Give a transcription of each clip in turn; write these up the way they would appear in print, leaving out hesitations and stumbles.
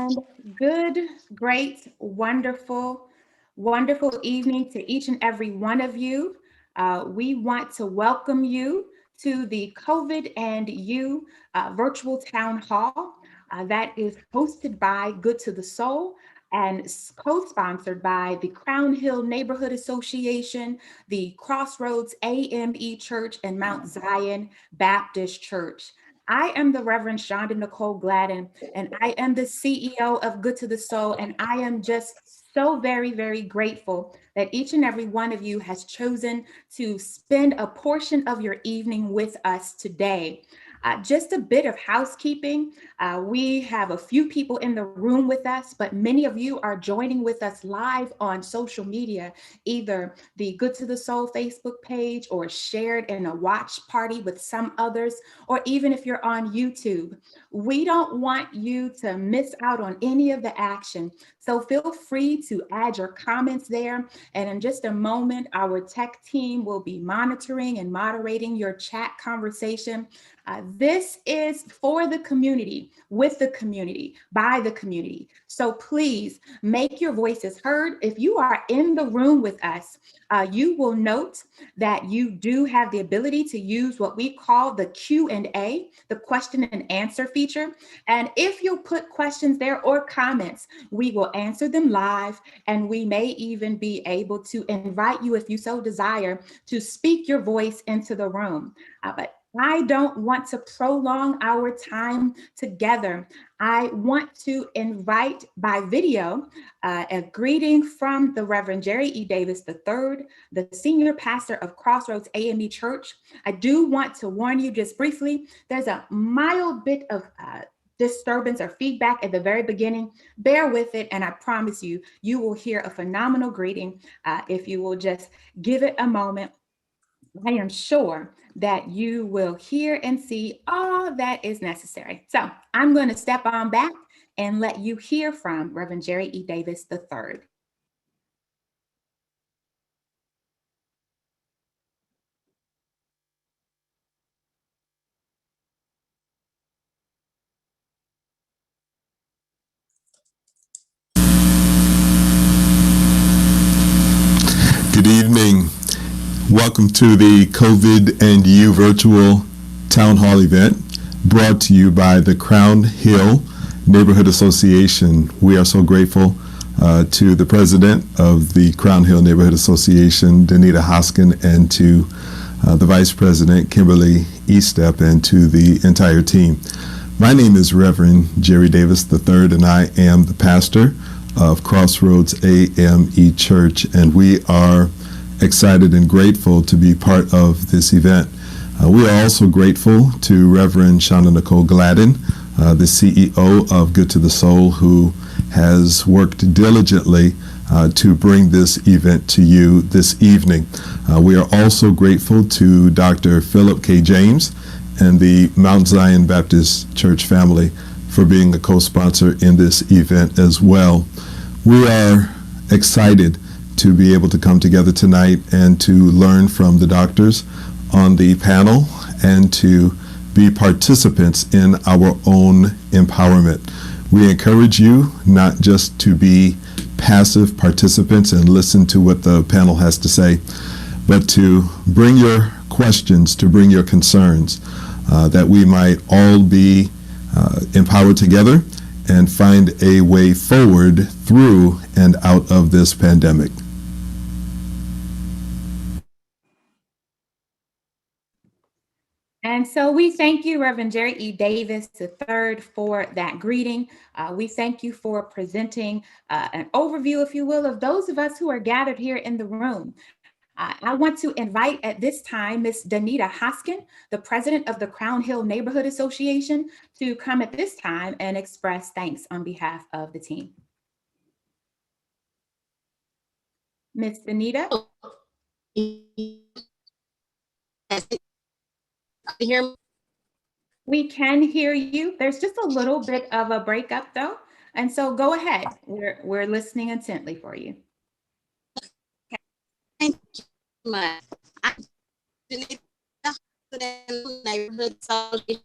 And good, great, wonderful, wonderful evening to each and every one of you. We want to welcome you to the COVID and You virtual town hall that is hosted by Good to the Soul and co-sponsored by the Crown Hill Neighborhood Association, the Crossroads AME Church, and Mount Zion Baptist Church. I am the Reverend Shonda Nicole Gladden, and I am the CEO of Good to the Soul. And I am just so very, very grateful that each and every one of you has chosen to spend a portion of your evening with us today. Just a bit of housekeeping. We have a few people in the room with us, but many of you are joining with us live on social media, either the Good to the Soul Facebook page or shared in a watch party with some others, or even if you're on YouTube. We don't want you to miss out on any of the action. So feel free to add your comments there. And in just a moment, our tech team will be monitoring and moderating your chat conversation. This is for the community, with the community, by the community. So please make your voices heard. If you are in the room with us, you will note that you do have the ability to use what we call the Q&A, the question and answer feature. And if you put questions there or comments, we will answer them live, and we may even be able to invite you, if you so desire, to speak your voice into the room. But I don't want to prolong our time together. I want to invite by video a greeting from the Reverend Jerry E. Davis III, the senior pastor of Crossroads AME Church. I do want to warn you just briefly, there's a mild bit of disturbance or feedback at the very beginning. Bear with it, and I promise you, you will hear a phenomenal greeting if you will just give it a moment. I am sure that you will hear and see all that is necessary. So I'm going to step on back and let you hear from Reverend Jerry E. Davis III. Good evening. Welcome to the COVID and You virtual town hall event brought to you by the Crown Hill Neighborhood Association. We are so grateful to the president of the Crown Hill Neighborhood Association, Danita Hoskin, and to the vice president, Kimberly Estep, and to the entire team. My name is Reverend Jerry Davis III, and I am the pastor of Crossroads AME Church, and we are excited and grateful to be part of this event. We are also grateful to Reverend Shonda Nicole Gladden, the CEO of Good to the Soul, who has worked diligently to bring this event to you this evening. We are also grateful to Dr. Philip K. James and the Mount Zion Baptist Church family for being a co-sponsor in this event as well. We are excited to be able to come together tonight and to learn from the doctors on the panel and to be participants in our own empowerment. We encourage you not just to be passive participants and listen to what the panel has to say, but to bring your questions, to bring your concerns, that we might all be empowered together and find a way forward through and out of this pandemic. And so we thank you, Reverend Jerry E. Davis III, for that greeting. We thank you for presenting an overview, if you will, of those of us who are gathered here in the room. I want to invite at this time Ms. Danita Hoskin, the president of the Crown Hill Neighborhood Association, to come at this time and express thanks on behalf of the team. Ms. Danita? Hear me? We can hear you. There's just a little bit of a breakup though. And so go ahead. We're listening intently for you. Thank you so much. I'm Danita, Neighborhood Association.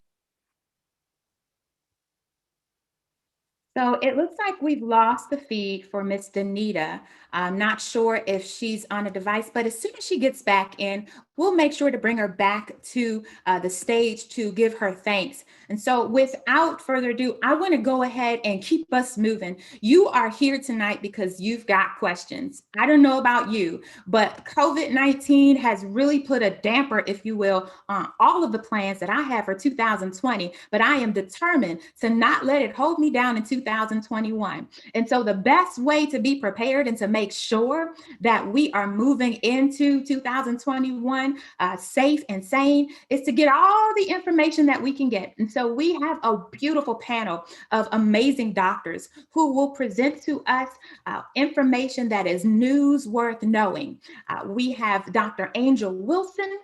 So it looks like we've lost the feed for Miss Danita. I'm not sure if she's on a device, but as soon as she gets back in, we'll make sure to bring her back to the stage to give her thanks. And so without further ado, I want to go ahead and keep us moving. You are here tonight because you've got questions. I don't know about you, but COVID-19 has really put a damper, if you will, on all of the plans that I have for 2020, but I am determined to not let it hold me down in 2021. And so the best way to be prepared and to make sure that we are moving into 2021 safe and sane is to get all the information that we can get. And so we have a beautiful panel of amazing doctors who will present to us information that is news worth knowing. We have Dr. Angel Wilson,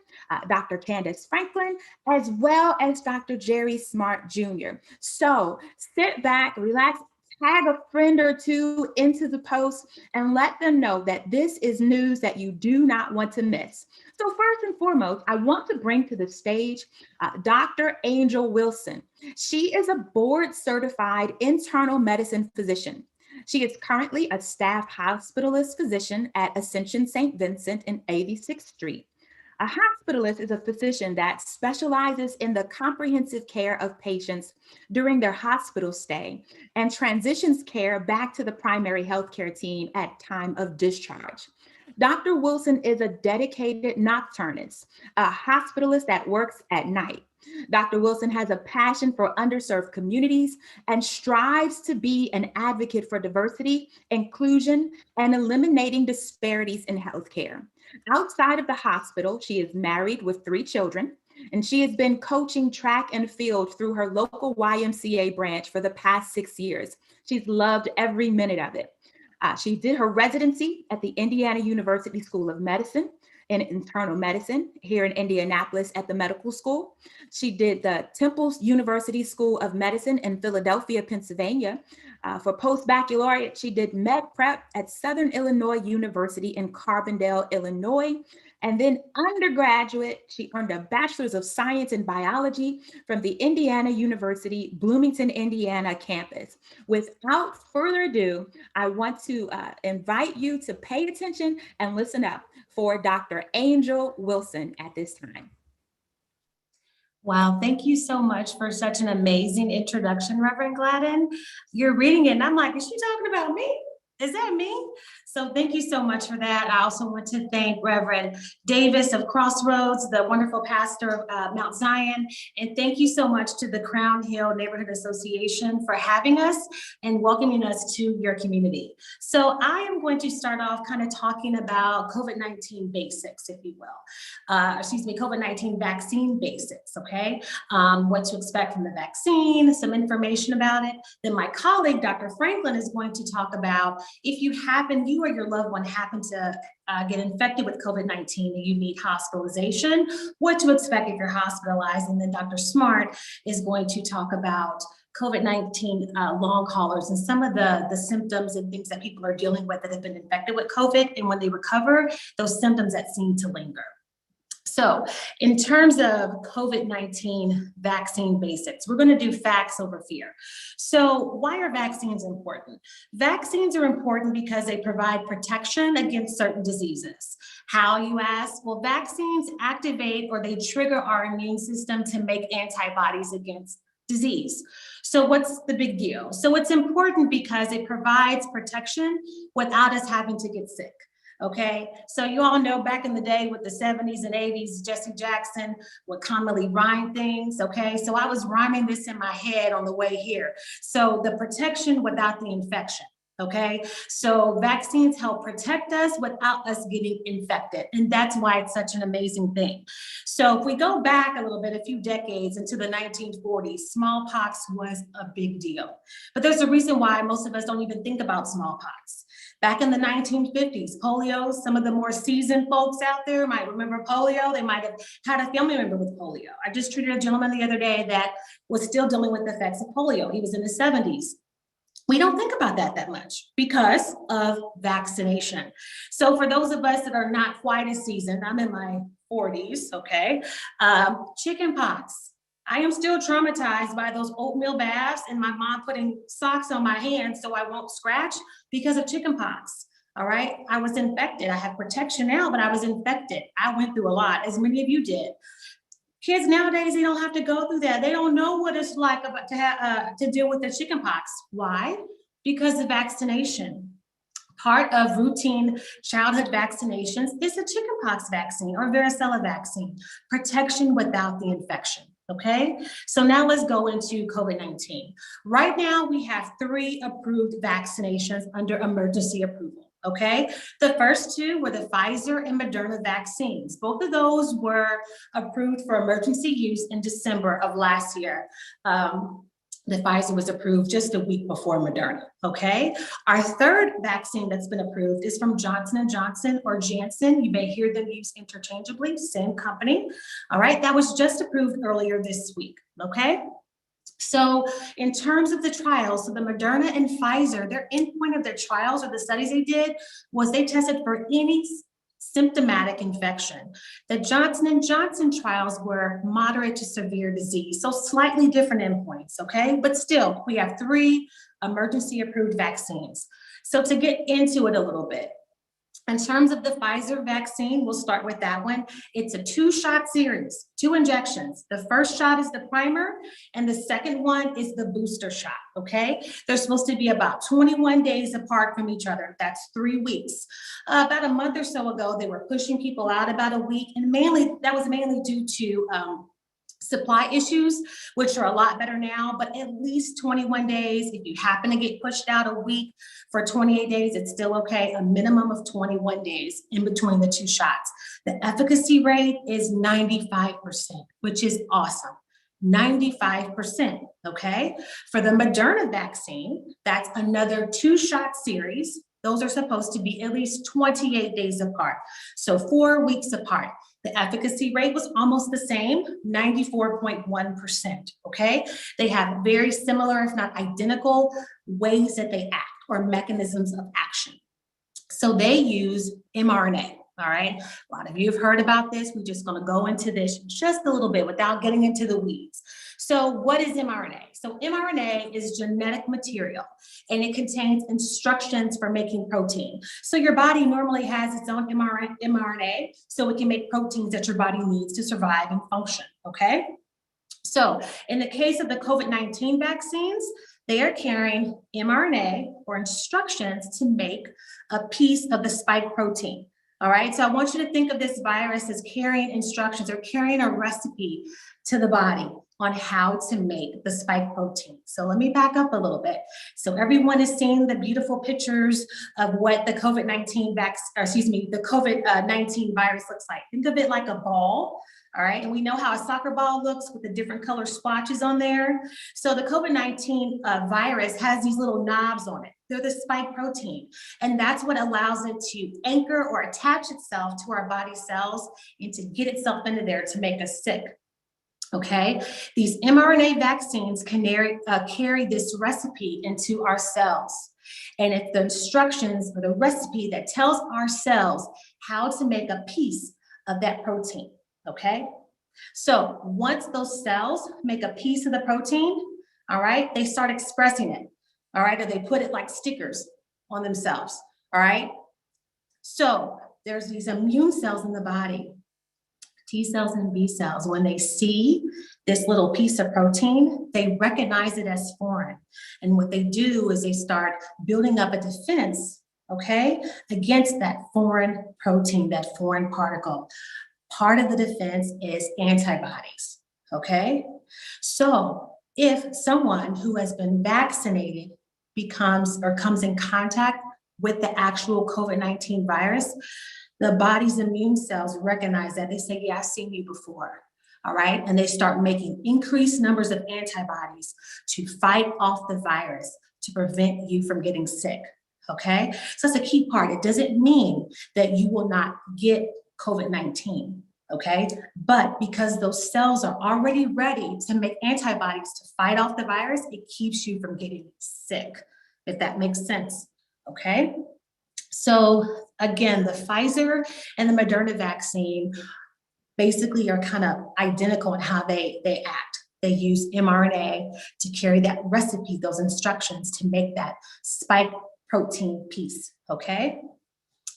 Dr. Candace Franklin, as well as Dr. Jerry Smart Jr. So sit back, relax, tag a friend or two into the post and let them know that this is news that you do not want to miss. So first and foremost, I want to bring to the stage Dr. Angel Wilson. She is a board certified internal medicine physician. She is currently a staff hospitalist physician at Ascension St. Vincent in 86th Street. A hospitalist is a physician that specializes in the comprehensive care of patients during their hospital stay and transitions care back to the primary healthcare team at time of discharge. Dr. Wilson is a dedicated nocturnist, a hospitalist that works at night. Dr. Wilson has a passion for underserved communities and strives to be an advocate for diversity, inclusion, and eliminating disparities in healthcare. Outside of the hospital, she is married with 3 children, and she has been coaching track and field through her local YMCA branch for the past 6 years. She's loved every minute of it. She did her residency at the Indiana University School of Medicine in internal medicine here in Indianapolis at the medical school. She did the Temple University School of Medicine in Philadelphia, Pennsylvania. For post-baccalaureate, she did med prep at Southern Illinois University in Carbondale, Illinois. And then undergraduate, she earned a Bachelor's of Science in Biology from the Indiana University, Bloomington, Indiana campus. Without further ado, I want to invite you to pay attention and listen up for Dr. Angel Wilson at this time. Wow, thank you so much for such an amazing introduction, Reverend Gladden. You're reading it and I'm like, is she talking about me? Is that me? So thank you so much for that. I also want to thank Reverend Davis of Crossroads, the wonderful pastor of Mount Zion. And thank you so much to the Crown Hill Neighborhood Association for having us and welcoming us to your community. So I am going to start off kind of talking about COVID-19 basics, if you will. COVID-19 vaccine basics, okay? What to expect from the vaccine, some information about it. Then my colleague, Dr. Franklin, is going to talk about if you or your loved one happen to get infected with COVID-19 and you need hospitalization, what to expect if you're hospitalized. And then Dr. Smart is going to talk about COVID-19 long haulers and some of the symptoms and things that people are dealing with that have been infected with COVID. And when they recover, those symptoms that seem to linger. So in terms of COVID-19 vaccine basics, we're going to do facts over fear. So why are vaccines important? Vaccines are important because they provide protection against certain diseases. How, you ask? Well, vaccines activate or they trigger our immune system to make antibodies against disease. So what's the big deal? So it's important because it provides protection without us having to get sick. Okay, so you all know back in the day with the 70s and 80s, Jesse Jackson would commonly rhyme things. Okay, so I was rhyming this in my head on the way here. So the protection without the infection. Okay, so vaccines help protect us without us getting infected. And that's why it's such an amazing thing. So if we go back a little bit, a few decades into the 1940s, smallpox was a big deal. But there's a reason why most of us don't even think about smallpox. Back in the 1950s, polio, some of the more seasoned folks out there might remember polio. They might have had a family member with polio. I just treated a gentleman the other day that was still dealing with the effects of polio. He was in his 70s. We don't think about that much because of vaccination. So for those of us that are not quite as seasoned, I'm in my 40s, okay? Chicken pox. I am still traumatized by those oatmeal baths and my mom putting socks on my hands so I won't scratch because of chickenpox. All right. I was infected. I have protection now, but I was infected. I went through a lot, as many of you did. Kids nowadays, they don't have to go through that. They don't know what it's like to deal with the chickenpox. Why? Because of vaccination. Part of routine childhood vaccinations is a chickenpox vaccine or varicella vaccine, protection without the infection. Okay, so now let's go into COVID-19. Right now, we have 3 approved vaccinations under emergency approval. Okay, the first 2 were the Pfizer and Moderna vaccines. Both of those were approved for emergency use in December of last year. The Pfizer was approved just a week before Moderna, okay? Our third vaccine that's been approved is from Johnson & Johnson or Janssen. You may hear them used interchangeably, same company, all right? That was just approved earlier this week, okay? So in terms of the trials, so the Moderna and Pfizer, their endpoint of their trials or the studies they did was they tested for any symptomatic infection. The Johnson & Johnson trials were moderate to severe disease, so slightly different endpoints, okay? But still, we have 3 emergency approved vaccines. So to get into it a little bit, in terms of the Pfizer vaccine, we'll start with that one. It's a 2-shot series, 2 injections. The first shot is the primer, and the second one is the booster shot, okay? They're supposed to be about 21 days apart from each other. That's 3 weeks. About a month or so ago, they were pushing people out about a week, and that was mainly due to supply issues, which are a lot better now, but at least 21 days. If you happen to get pushed out a week for 28 days, it's still okay. A minimum of 21 days in between the 2 shots. The efficacy rate is 95%, which is awesome. 95%, okay? For the Moderna vaccine, that's another 2-shot series. Those are supposed to be at least 28 days apart, so 4 weeks apart. The efficacy rate was almost the same, 94.1%, okay? They have very similar, if not identical, ways that they act or mechanisms of action. So they use mRNA, all right? A lot of you have heard about this. We're just gonna go into this just a little bit without getting into the weeds. So what is mRNA? So mRNA is genetic material, and it contains instructions for making protein. So your body normally has its own mRNA, so it can make proteins that your body needs to survive and function, okay? So in the case of the COVID-19 vaccines, they are carrying mRNA or instructions to make a piece of the spike protein. All right, so I want you to think of this virus as carrying instructions or carrying a recipe to the body on how to make the spike protein. So let me back up a little bit. So everyone is seeing the beautiful pictures of what the COVID-19 virus looks like. Think of it like a ball, all right? And we know how a soccer ball looks with the different color splotches on there. So the COVID-19 virus has these little knobs on it. They're the spike protein, and that's what allows it to anchor or attach itself to our body cells and to get itself into there to make us sick. Okay, these mRNA vaccines can carry this recipe into our cells. And it's the instructions or the recipe that tells our cells how to make a piece of that protein, okay? So once those cells make a piece of the protein, all right, they start expressing it, all right? Or they put it like stickers on themselves, all right? So there's these immune cells in the body, T cells and B cells. When they see this little piece of protein, they recognize it as foreign. And what they do is they start building up a defense, okay, against that foreign protein, that foreign particle. Part of the defense is antibodies, okay? So if someone who has been vaccinated becomes or comes in contact with the actual COVID-19 virus, the body's immune cells recognize that. They say, yeah, I've seen you before, all right? And they start making increased numbers of antibodies to fight off the virus to prevent you from getting sick, okay? So that's a key part. It doesn't mean that you will not get COVID-19, okay? But because those cells are already ready to make antibodies to fight off the virus, it keeps you from getting sick, if that makes sense, okay? So again, the Pfizer and the Moderna vaccine basically are kind of identical in how they act. they use mRNA to carry that recipe, those instructions to make that spike protein piece, okay?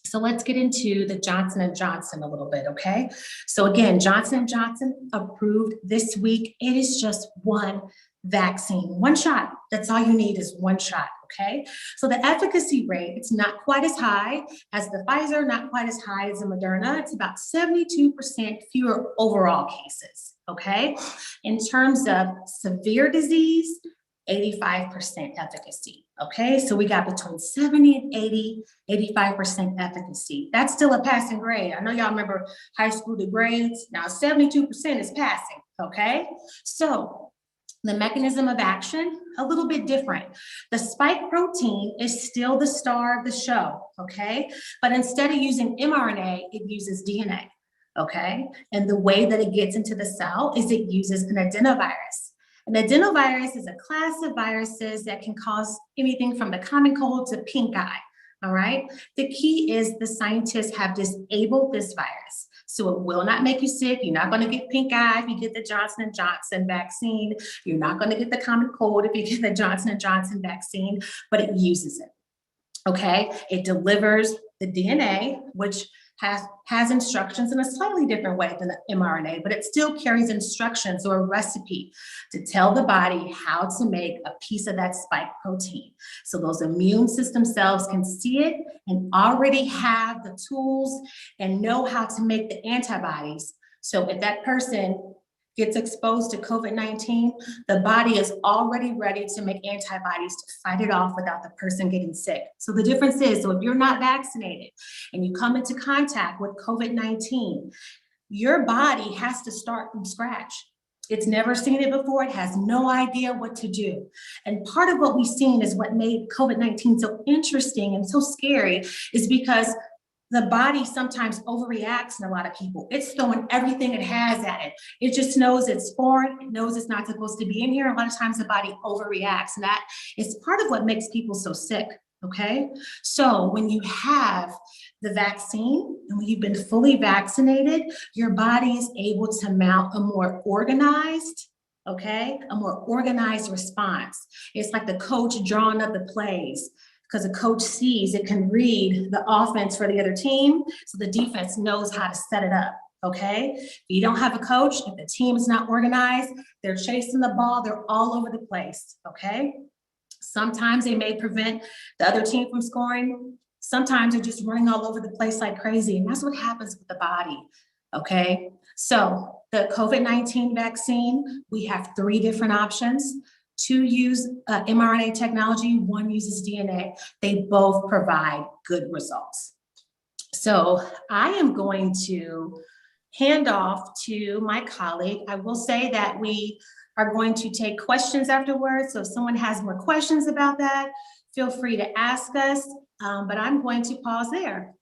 So let's get into the Johnson & Johnson a little bit, okay? So again, Johnson & Johnson approved this week. It is just one vaccine, one shot. That's all you need is one shot, okay? So the efficacy rate, it's not quite as high as the Pfizer, not quite as high as the Moderna. It's about 72% fewer overall cases, okay? In terms of severe disease, 85% efficacy, okay? So we got between 70 and 80, 85% efficacy. That's still a passing grade. I know y'all remember high school the grades. Now 72% is passing, okay? So the mechanism of action, a little bit different. The spike protein is still the star of the show, okay? But instead of using mRNA, it uses DNA, okay? And the way that it gets into the cell is it uses an adenovirus. An adenovirus is a class of viruses that can cause anything from the common cold to pink eye, all right? The key is the scientists have disabled this virus. So it will not make you sick. You're not gonna get pink eye if you get the Johnson & Johnson vaccine. You're not gonna get the common cold if you get the Johnson & Johnson vaccine, but it uses it, okay? It delivers the DNA, which has instructions in a slightly different way than the mRNA, but it still carries instructions or a recipe to tell the body how to make a piece of that spike protein. So those immune system cells can see it and already have the tools and know how to make the antibodies. So if that person gets exposed to COVID-19, the body is already ready to make antibodies to fight it off without the person getting sick. So the difference is, so if you're not vaccinated and you come into contact with COVID-19, your body has to start from scratch. It's never seen it before. It has no idea what to do. And part of what we've seen is what made COVID-19 so interesting and so scary is because the body sometimes overreacts in a lot of people. It's throwing everything it has at it. It just knows it's foreign. It knows it's not supposed to be in here. A lot of times the body overreacts, and that is part of what makes people so sick, okay? So when you have the vaccine and when you've been fully vaccinated, your body is able to mount a more organized, okay? A more organized response. It's like the coach drawing up the plays. Because a coach sees, it can read the offense for the other team, so the defense knows how to set it up, okay? If you don't have a coach, if the team is not organized, they're chasing the ball, they're all over the place, okay? Sometimes they may prevent the other team from scoring. Sometimes they're just running all over the place like crazy, and that's what happens with the body, okay? So the COVID-19 vaccine, we have 3 different options. 2 use mRNA technology, 1 uses DNA. They both provide good results. So I am going to hand off to my colleague. I will say that we are going to take questions afterwards. So if someone has more questions about that, feel free to ask us, but I'm going to pause there.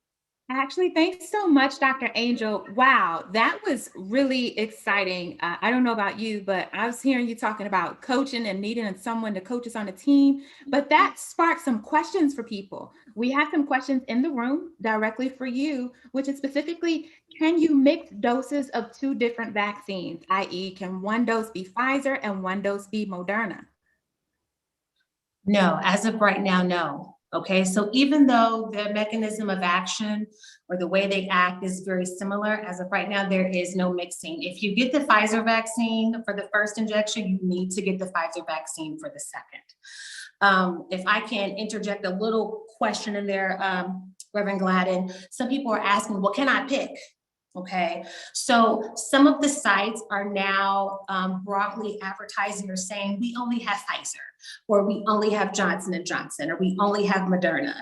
Actually, thanks so much, Dr. Angel. Wow, that was really exciting. I don't know about you, but I was hearing you talking about coaching and needing someone to coach us on a team, but that sparked some questions for people. We have some questions in the room directly for you, which is specifically, can you mix doses of 2 different vaccines, i.e. can 1 dose be Pfizer and 1 dose be Moderna? No, as of right now, no. Okay, so even though the mechanism of action or the way they act is very similar, as of right now, there is no mixing. If you get the Pfizer vaccine for the first injection, you need to get the Pfizer vaccine for the second. If I can interject a little question in there, Reverend Gladden, some people are asking, well, can I pick? Okay, so some of the sites are now broadly advertising or saying we only have Pfizer, or we only have Johnson & Johnson, or we only have Moderna.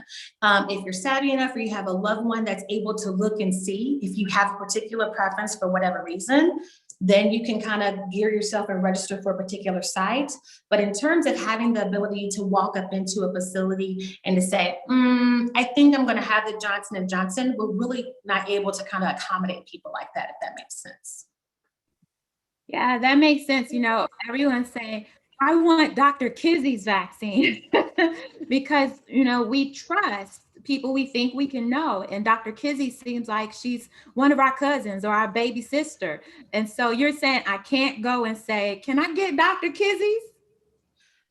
If you're savvy enough or you have a loved one that's able to look and see, if you have a particular preference for whatever reason, then you can kind of gear yourself and register for a particular site. But in terms of having the ability to walk up into a facility and to say, I think I'm going to have the Johnson & Johnson, we're really not able to kind of accommodate people like that, if that makes sense. Yeah, that makes sense. You know, everyone's saying, I want Dr. Kizzy's vaccine because, you know, we trust people we think we can know. And Dr. Kizzy seems like she's one of our cousins or our baby sister. And so you're saying I can't go and say, can I get Dr. Kizzy's?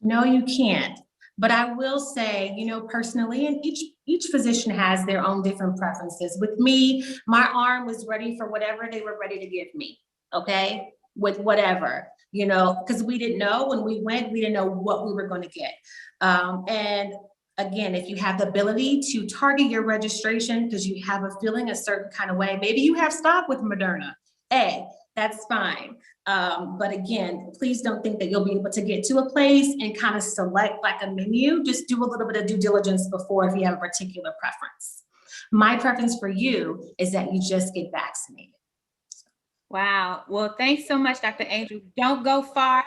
No, you can't. But I will say, you know, personally, and each physician has their own different preferences. With me, my arm was ready for whatever they were ready to give me. Okay, with whatever, you know, because we didn't know when we went, we didn't know what we were going to get. And again, if you have the ability to target your registration because you have a feeling a certain kind of way, maybe you have stock with Moderna. Hey, that's fine. But again, please don't think that you'll be able to get to a place and kind of select like a menu. Just do a little bit of due diligence before if you have a particular preference. My preference for you is that you just get vaccinated. Wow. Well, thanks so much, Dr. Angel. Don't go far.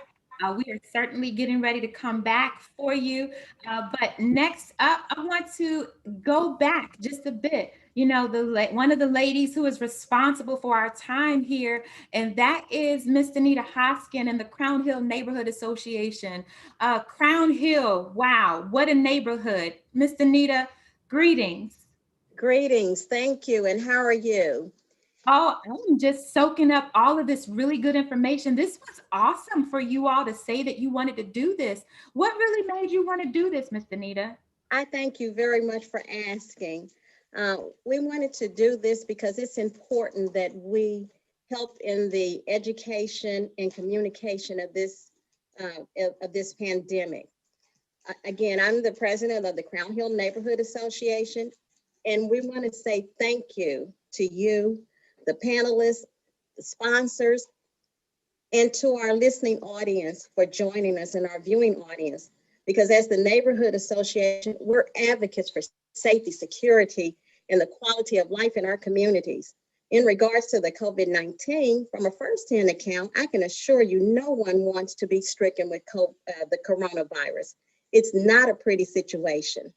We are certainly getting ready to come back for you. But next up, I want to go back just a bit. You know, one of the ladies who is responsible for our time here, and that is Miss Danita Hoskin and the Crown Hill Neighborhood Association. Crown Hill, wow, what a neighborhood. Miss Danita, greetings. Greetings, thank you, and how are you? Oh, I'm just soaking up all of this really good information. This was awesome for you all to say that you wanted to do this. What really made you want to do this, Miss Danita? I thank you very much for asking. We wanted to do this because it's important that we help in the education and communication of this pandemic. Again, I'm the president of the Crown Hill Neighborhood Association, and we want to say thank you to you, the panelists, the sponsors, and to our listening audience for joining us and our viewing audience. Because as the Neighborhood Association, we're advocates for safety, security, and the quality of life in our communities. In regards to the COVID-19, from a firsthand account, I can assure you no one wants to be stricken with the coronavirus. It's not a pretty situation.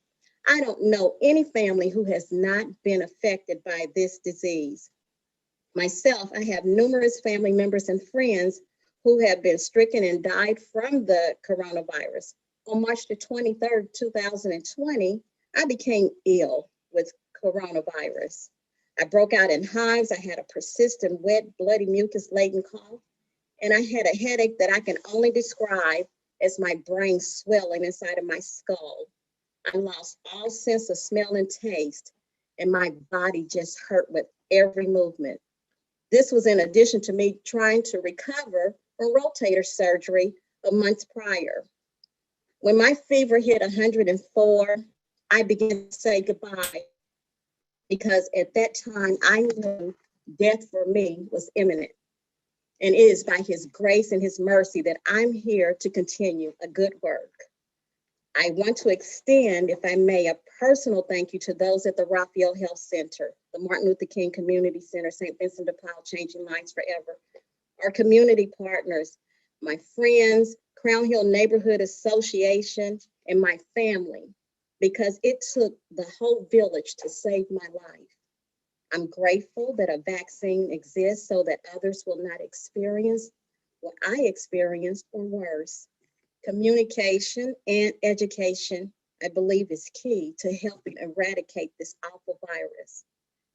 I don't know any family who has not been affected by this disease. Myself, I have numerous family members and friends who have been stricken and died from the coronavirus. On March the 23rd, 2020, I became ill with coronavirus. I broke out in hives. I had a persistent, wet, bloody, mucus-laden cough, and I had a headache that I can only describe as my brain swelling inside of my skull. I lost all sense of smell and taste, and my body just hurt with every movement. This was in addition to me trying to recover from rotator surgery a month prior. When my fever hit 104, I began to say goodbye because at that time I knew death for me was imminent. And it is by his grace and his mercy that I'm here to continue a good work. I want to extend, if I may, a personal thank you to those at the Raphael Health Center, the Martin Luther King Community Center, St. Vincent de Paul, Changing Lives Forever, our community partners, my friends, Crown Hill Neighborhood Association, and my family, because it took the whole village to save my life. I'm grateful that a vaccine exists so that others will not experience what I experienced or worse. Communication and education, I believe, is key to helping eradicate this awful virus.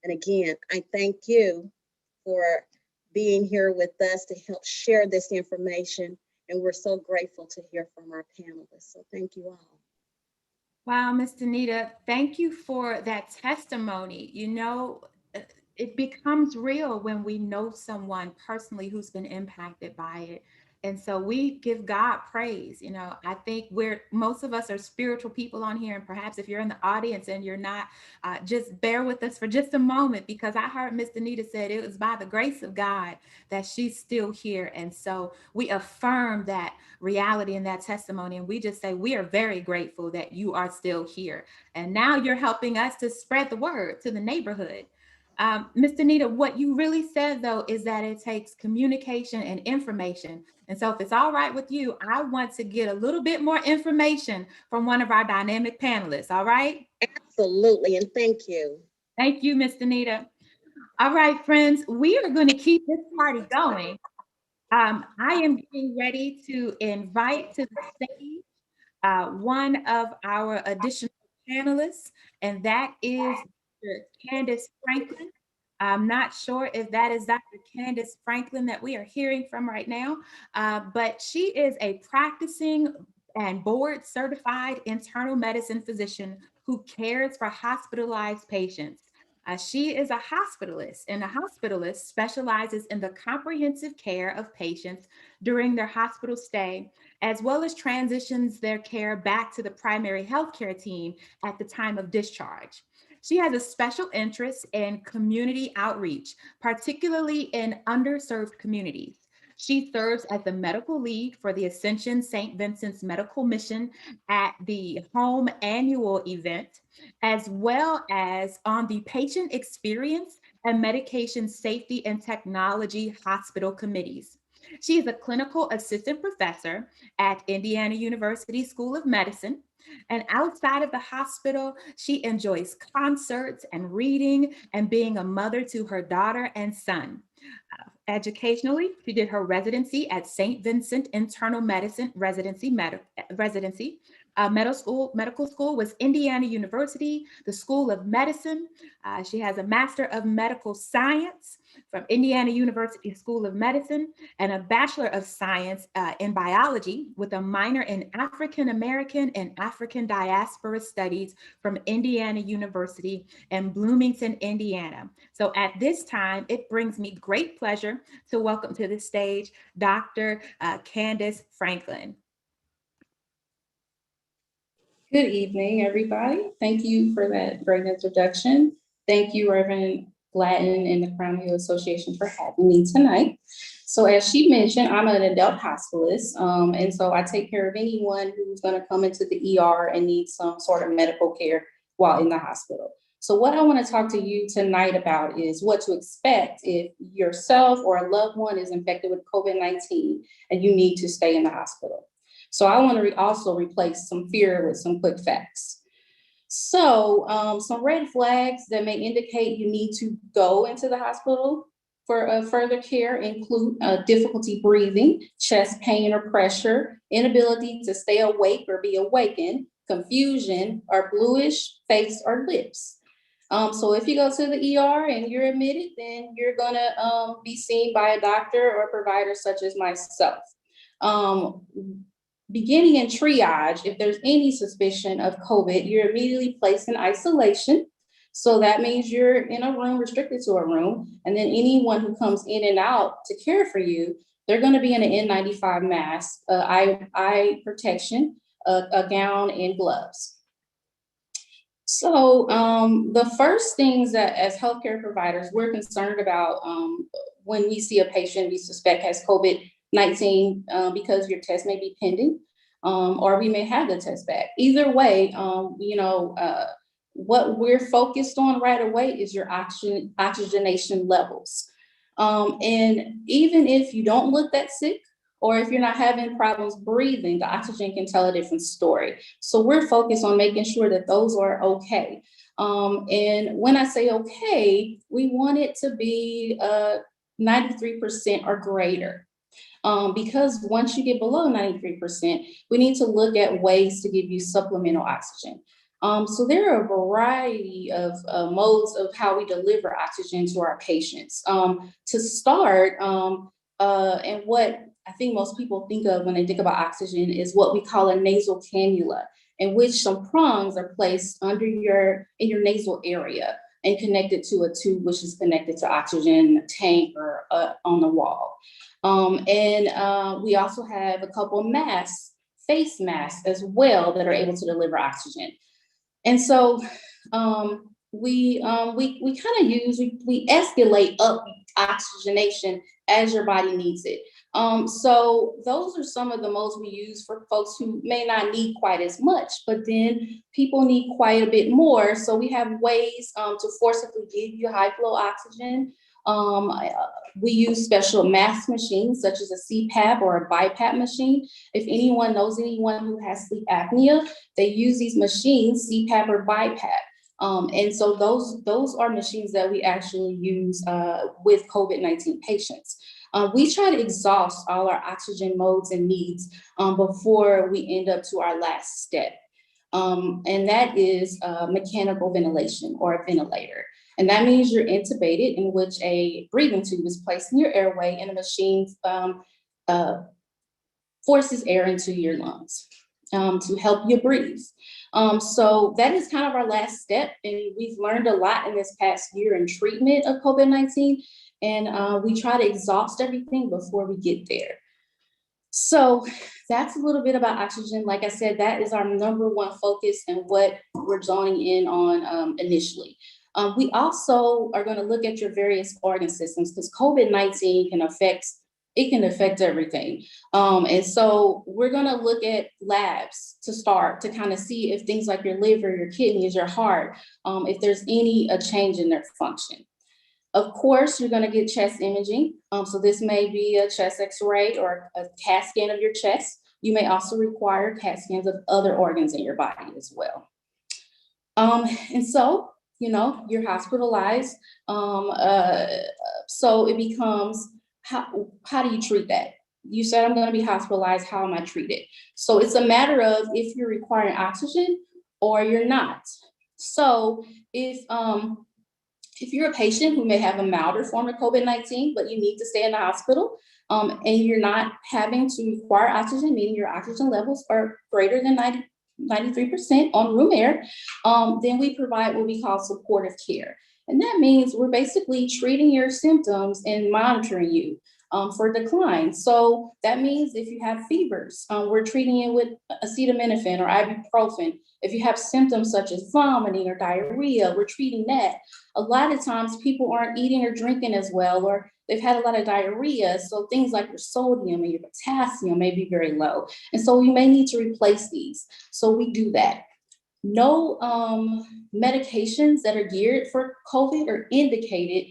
And again, I thank you for being here with us to help share this information. And we're so grateful to hear from our panelists. So thank you all. Wow, Miss Danita, thank you for that testimony. You know, it becomes real when we know someone personally who's been impacted by it. And so we give God praise. You know, I think most of us are spiritual people on here. And perhaps if you're in the audience and you're not, just bear with us for just a moment, because I heard Miss Danita said it was by the grace of God that she's still here. And so we affirm that reality and that testimony. And we just say, we are very grateful that you are still here. And now you're helping us to spread the word to the neighborhood. Ms. Danita, what you really said, though, is that it takes communication and information. And so if it's all right with you, I want to get a little bit more information from one of our dynamic panelists, all right? Absolutely, and thank you. Thank you, Ms. Danita. All right, friends, we are going to keep this party going. I am getting ready to invite to the stage one of our additional panelist, and that is Dr. Candace Franklin. I'm not sure if that is Dr. Candace Franklin that we are hearing from right now, but she is a practicing and board certified internal medicine physician who cares for hospitalized patients. She is a hospitalist, and a hospitalist specializes in the comprehensive care of patients during their hospital stay, as well as transitions their care back to the primary healthcare team at the time of discharge. She has a special interest in community outreach, particularly in underserved communities. She serves as the medical lead for the Ascension St. Vincent's Medical Mission at the home annual event, as well as on the patient experience and medication safety and technology hospital committees. She is a clinical assistant professor at Indiana University School of Medicine. And outside of the hospital, she enjoys concerts and reading and being a mother to her daughter and son. Educationally, she did her residency at St. Vincent Internal Medicine residency. Medical school was Indiana University, the School of Medicine. She has a Master of Medical Science from Indiana University School of Medicine and a Bachelor of Science in Biology with a minor in African American and African Diaspora Studies from Indiana University in Bloomington, Indiana. So at this time, it brings me great pleasure to welcome to the stage Dr. Candice Franklin. Good evening, everybody. Thank you for that great introduction. Thank you, Reverend Gladden and the Crown Hill Association for having me tonight. So as she mentioned, I'm an adult hospitalist, and so I take care of anyone who's going to come into the ER and need some sort of medical care while in the hospital. So what I want to talk to you tonight about is what to expect if yourself or a loved one is infected with COVID-19 and you need to stay in the hospital. So I want to also replace some fear with some quick facts. So some red flags that may indicate you need to go into the hospital for further care include difficulty breathing, chest pain or pressure, inability to stay awake or be awakened, confusion, or bluish face or lips. So if you go to the ER and you're admitted, then you're gonna be seen by a doctor or provider such as myself. Beginning in triage, if there's any suspicion of COVID, you're immediately placed in isolation. So that means you're in a room, restricted to a room, and then anyone who comes in and out to care for you, they're gonna be in an N95 mask, eye protection, a gown, and gloves. So the first things that as healthcare providers, we're concerned about when we see a patient we suspect has COVID-19 because your test may be pending or we may have the test back. Either way, what we're focused on right away is your oxygenation levels. And even if you don't look that sick, or if you're not having problems breathing, the oxygen can tell a different story. So we're focused on making sure that those are okay. And when I say okay, we want it to be 93% or greater. Because once you get below 93%, we need to look at ways to give you supplemental oxygen. So there are a variety of modes of how we deliver oxygen to our patients. To start, and what I think most people think of when they think about oxygen is what we call a nasal cannula, in which some prongs are placed in your nasal area and connected to a tube, which is connected to oxygen tank or on the wall. And we also have a couple of masks, face masks as well, that are able to deliver oxygen. And so we kind of we escalate up oxygenation as your body needs it. So those are some of the modes we use for folks who may not need quite as much, but then people need quite a bit more. So we have ways to forcibly give you high flow oxygen. We use special mask machines such as a CPAP or a BiPAP machine. If anyone knows anyone who has sleep apnea, they use these machines, CPAP or BiPAP. And so those are machines that we actually use with COVID-19 patients. We try to exhaust all our oxygen modes and needs before we end up to our last step. and that is mechanical ventilation or a ventilator. And that means you're intubated, in which a breathing tube is placed in your airway and the machine forces air into your lungs to help you breathe. So that is kind of our last step, and we've learned a lot in this past year in treatment of COVID-19, and we try to exhaust everything before we get there. So that's a little bit about oxygen. Like I said, that is our #1 focus and what we're zoning in on initially. We also are going to look at your various organ systems, because COVID-19 can affect everything. And so we're going to look at labs to start to kind of see if things like your liver, your kidneys, your heart, if there's any change in their function. Of course, you're going to get chest imaging. So this may be a chest x-ray or a CAT scan of your chest. You may also require CAT scans of other organs in your body as well. And so, you know, you're hospitalized. So it becomes, how do you treat that? You said, I'm going to be hospitalized. How am I treated? So it's a matter of if you're requiring oxygen or you're not. So if you're a patient who may have a milder form of COVID-19, but you need to stay in the hospital, and you're not having to require oxygen, meaning your oxygen levels are greater than 93% on room air, then we provide what we call supportive care. And that means we're basically treating your symptoms and monitoring you for decline. So that means if you have fevers, we're treating it with acetaminophen or ibuprofen. If you have symptoms such as vomiting or diarrhea, we're treating that. A lot of times people aren't eating or drinking as well, or they've had a lot of diarrhea. So things like your sodium and your potassium may be very low. And so you may need to replace these. So we do that. No medications that are geared for COVID or indicated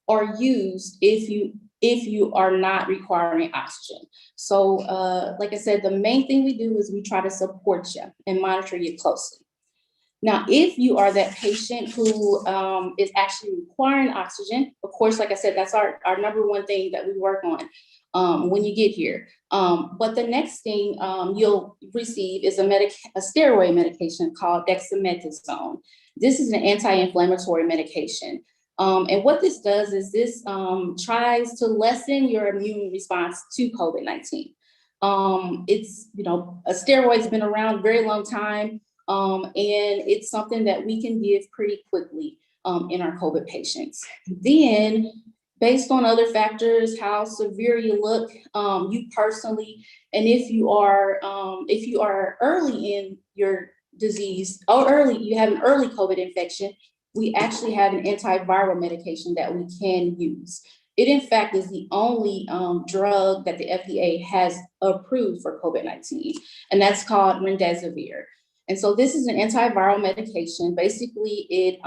are used if you are not requiring oxygen. So like I said, the main thing we do is we try to support you and monitor you closely. Now, if you are that patient who is actually requiring oxygen, of course, like I said, that's our #1 thing that we work on when you get here. But the next thing you'll receive is a steroid medication called dexamethasone. This is an anti-inflammatory medication. And what this does is this tries to lessen your immune response to COVID-19. It's, you know, a steroid's been around a very long time. And it's something that we can give pretty quickly in our COVID patients. Then, based on other factors, how severe you look, you personally, and if you are early in your disease or you have an early COVID infection, we actually have an antiviral medication that we can use. It, in fact, is the only drug that the FDA has approved for COVID-19, and that's called remdesivir. And so this is an antiviral medication. Basically, it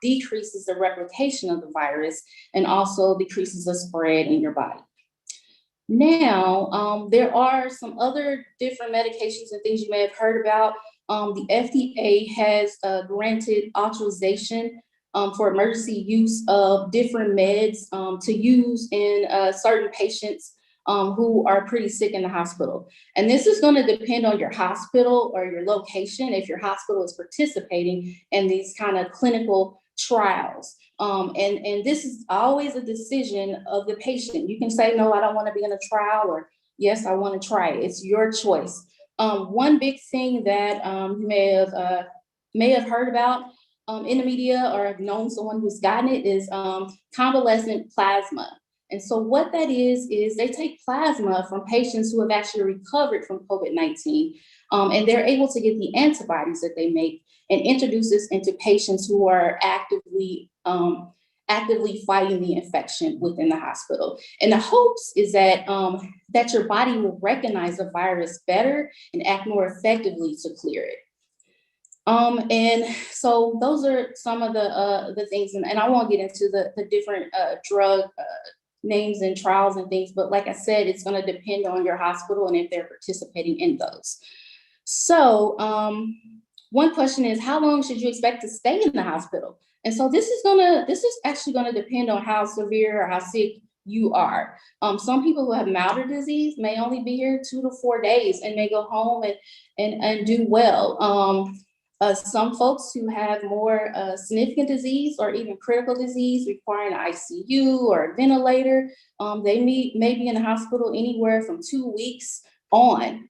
decreases the replication of the virus and also decreases the spread in your body. Now, there are some other different medications and things you may have heard about. The FDA has granted authorization for emergency use of different meds to use in certain patients who are pretty sick in the hospital. And this is going to depend on your hospital or your location, if your hospital is participating in these kind of clinical trials. And this is always a decision of the patient. You can say, no, I don't want to be in a trial, or yes, I want to try it. It's your choice. One big thing that you may have heard about in the media or have known someone who's gotten it is convalescent plasma. And so what that is they take plasma from patients who have actually recovered from COVID-19, and they're able to get the antibodies that they make and introduce this into patients who are actively fighting the infection within the hospital. And the hopes is that that your body will recognize the virus better and act more effectively to clear it. And so those are some of the things, and I won't get into the different drug names and trials and things, but like I said, it's going to depend on your hospital and if they're participating in those. So one question is, how long should you expect to stay in the hospital? And so this is actually going to depend on how severe or how sick you are. Some people who have milder disease may only be here 2 to 4 days and may go home and do well. Some folks who have more significant disease or even critical disease requiring an ICU or a ventilator, they may be in the hospital anywhere from 2 weeks on.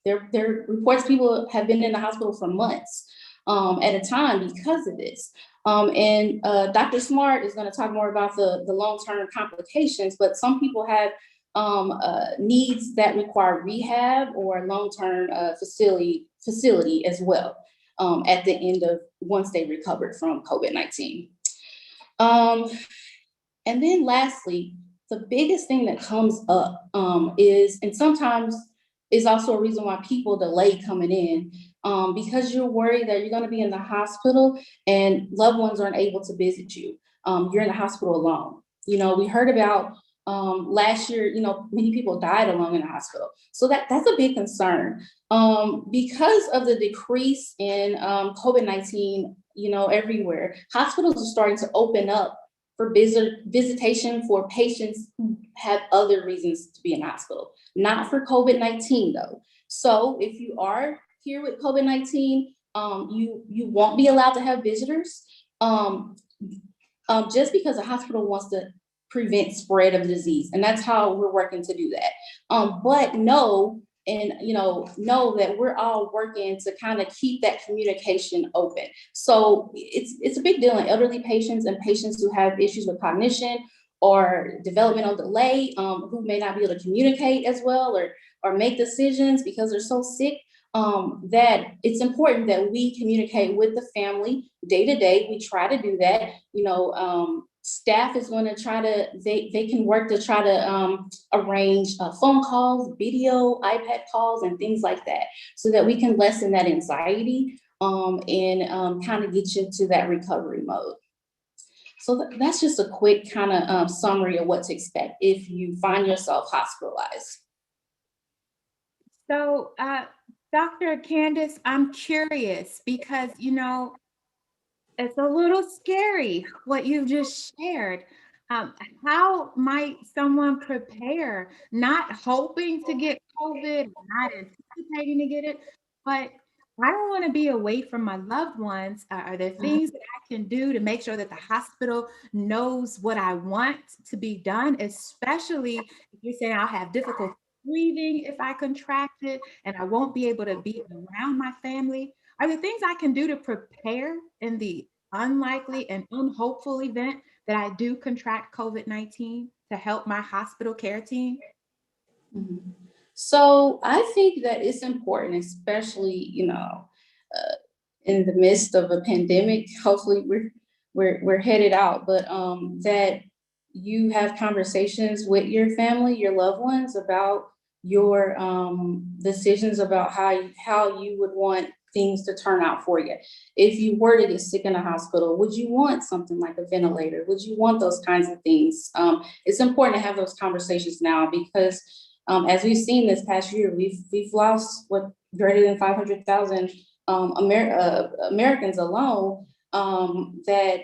Their reports, people have been in the hospital for months at a time because of this. And Dr. Smart is going to talk more about the long-term complications, but some people have needs that require rehab or long-term facility as well at the end of once they recovered from COVID-19. And then lastly, the biggest thing that comes up is, and sometimes is also a reason why people delay coming in, because you're worried that you're going to be in the hospital and loved ones aren't able to visit you. You're in the hospital alone. We heard about last year, many people died alone in the hospital. So that's a big concern. Because of the decrease in COVID-19, everywhere, hospitals are starting to open up for visitation for patients who have other reasons to be in the hospital, not for COVID-19 though. So if you are here with COVID-19, you won't be allowed to have visitors just because the hospital wants to prevent spread of disease. And that's how we're working to do that. But know that we're all working to kind of keep that communication open. So it's a big deal in elderly patients and patients who have issues with cognition or developmental delay, who may not be able to communicate as well or make decisions because they're so sick, that it's important that we communicate with the family day to day. We try to do that. Staff is going to try to, they can work to try to arrange phone calls, video, iPad calls, and things like that, so that we can lessen that anxiety and kind of get you to that recovery mode. So that's just a quick kind of summary of what to expect if you find yourself hospitalized. So, Dr. Candace, I'm curious because, it's a little scary what you've just shared. How might someone prepare, not hoping to get COVID, not anticipating to get it, but I don't want to be away from my loved ones. Are there things that I can do to make sure that the hospital knows what I want to be done, especially if you're saying I'll have difficulty breathing if I contract it and I won't be able to be around my family? Are there things I can do to prepare in the unlikely and unhopeful event that I do contract COVID-19 to help my hospital care team? Mm-hmm. So I think that it's important, especially, in the midst of a pandemic. Hopefully we're headed out, but that you have conversations with your family, your loved ones, about your decisions about how you would want things to turn out for you. If you were to get sick in a hospital, would you want something like a ventilator? Would you want those kinds of things? It's important to have those conversations now because as we've seen this past year, we've lost greater than 500,000 Americans alone. That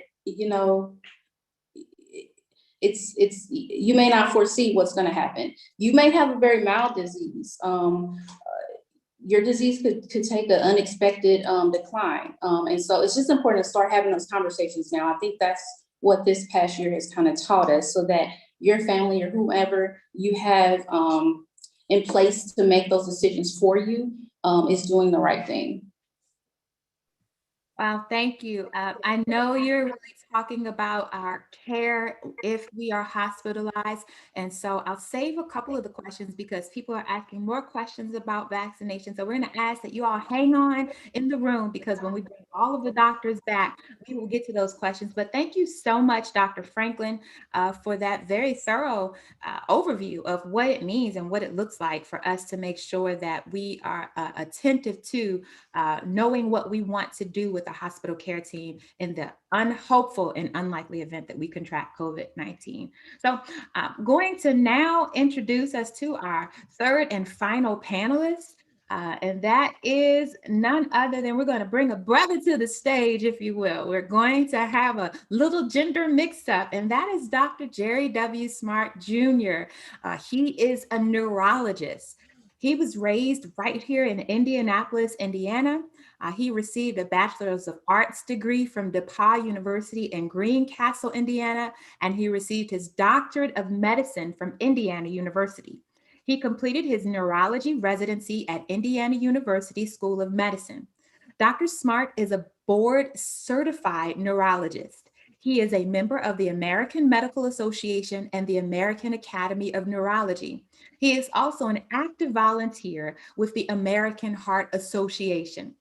it's you may not foresee what's going to happen. You may have a very mild disease. Your disease could take an unexpected decline. And so it's just important to start having those conversations now. I think that's what this past year has kind of taught us, so that your family or whoever you have in place to make those decisions for you is doing the right thing. Wow, thank you. I know you're really talking about our care if we are hospitalized. And so I'll save a couple of the questions because people are asking more questions about vaccination. So we're going to ask that you all hang on in the room because when we bring all of the doctors back, we will get to those questions. But thank you so much, Dr. Franklin, for that very thorough overview of what it means and what it looks like for us to make sure that we are attentive to knowing what we want to do with the hospital care team in the unhopeful and unlikely event that we contract COVID-19. So I'm going to now introduce us to our third and final panelist. And that is none other than, we're going to bring a brother to the stage, if you will. We're going to have a little gender mix-up, and that is Dr. Jerry W. Smart Jr. He is a neurologist. He was raised right here in Indianapolis, Indiana. He received a Bachelor's of Arts degree from DePauw University in Greencastle, Indiana, and he received his Doctorate of Medicine from Indiana University. He completed his neurology residency at Indiana University School of Medicine. Dr. Smart is a board certified neurologist. He is a member of the American Medical Association and the American Academy of Neurology. He is also an active volunteer with the American Heart Association.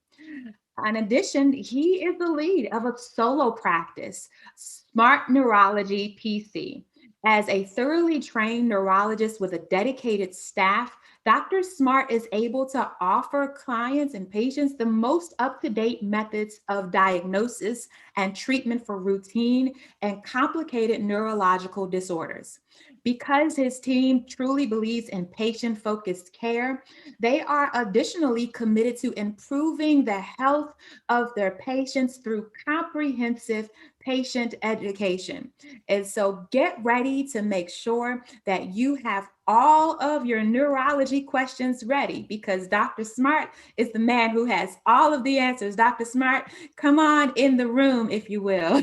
In addition, he is the lead of a solo practice, Smart Neurology PC. As a thoroughly trained neurologist with a dedicated staff, Dr. Smart is able to offer clients and patients the most up-to-date methods of diagnosis and treatment for routine and complicated neurological disorders. Because his team truly believes in patient-focused care, they are additionally committed to improving the health of their patients through comprehensive patient education. And so get ready to make sure that you have all of your neurology questions ready, because Dr. Smart is the man who has all of the answers. Dr. Smart, come on in the room, if you will.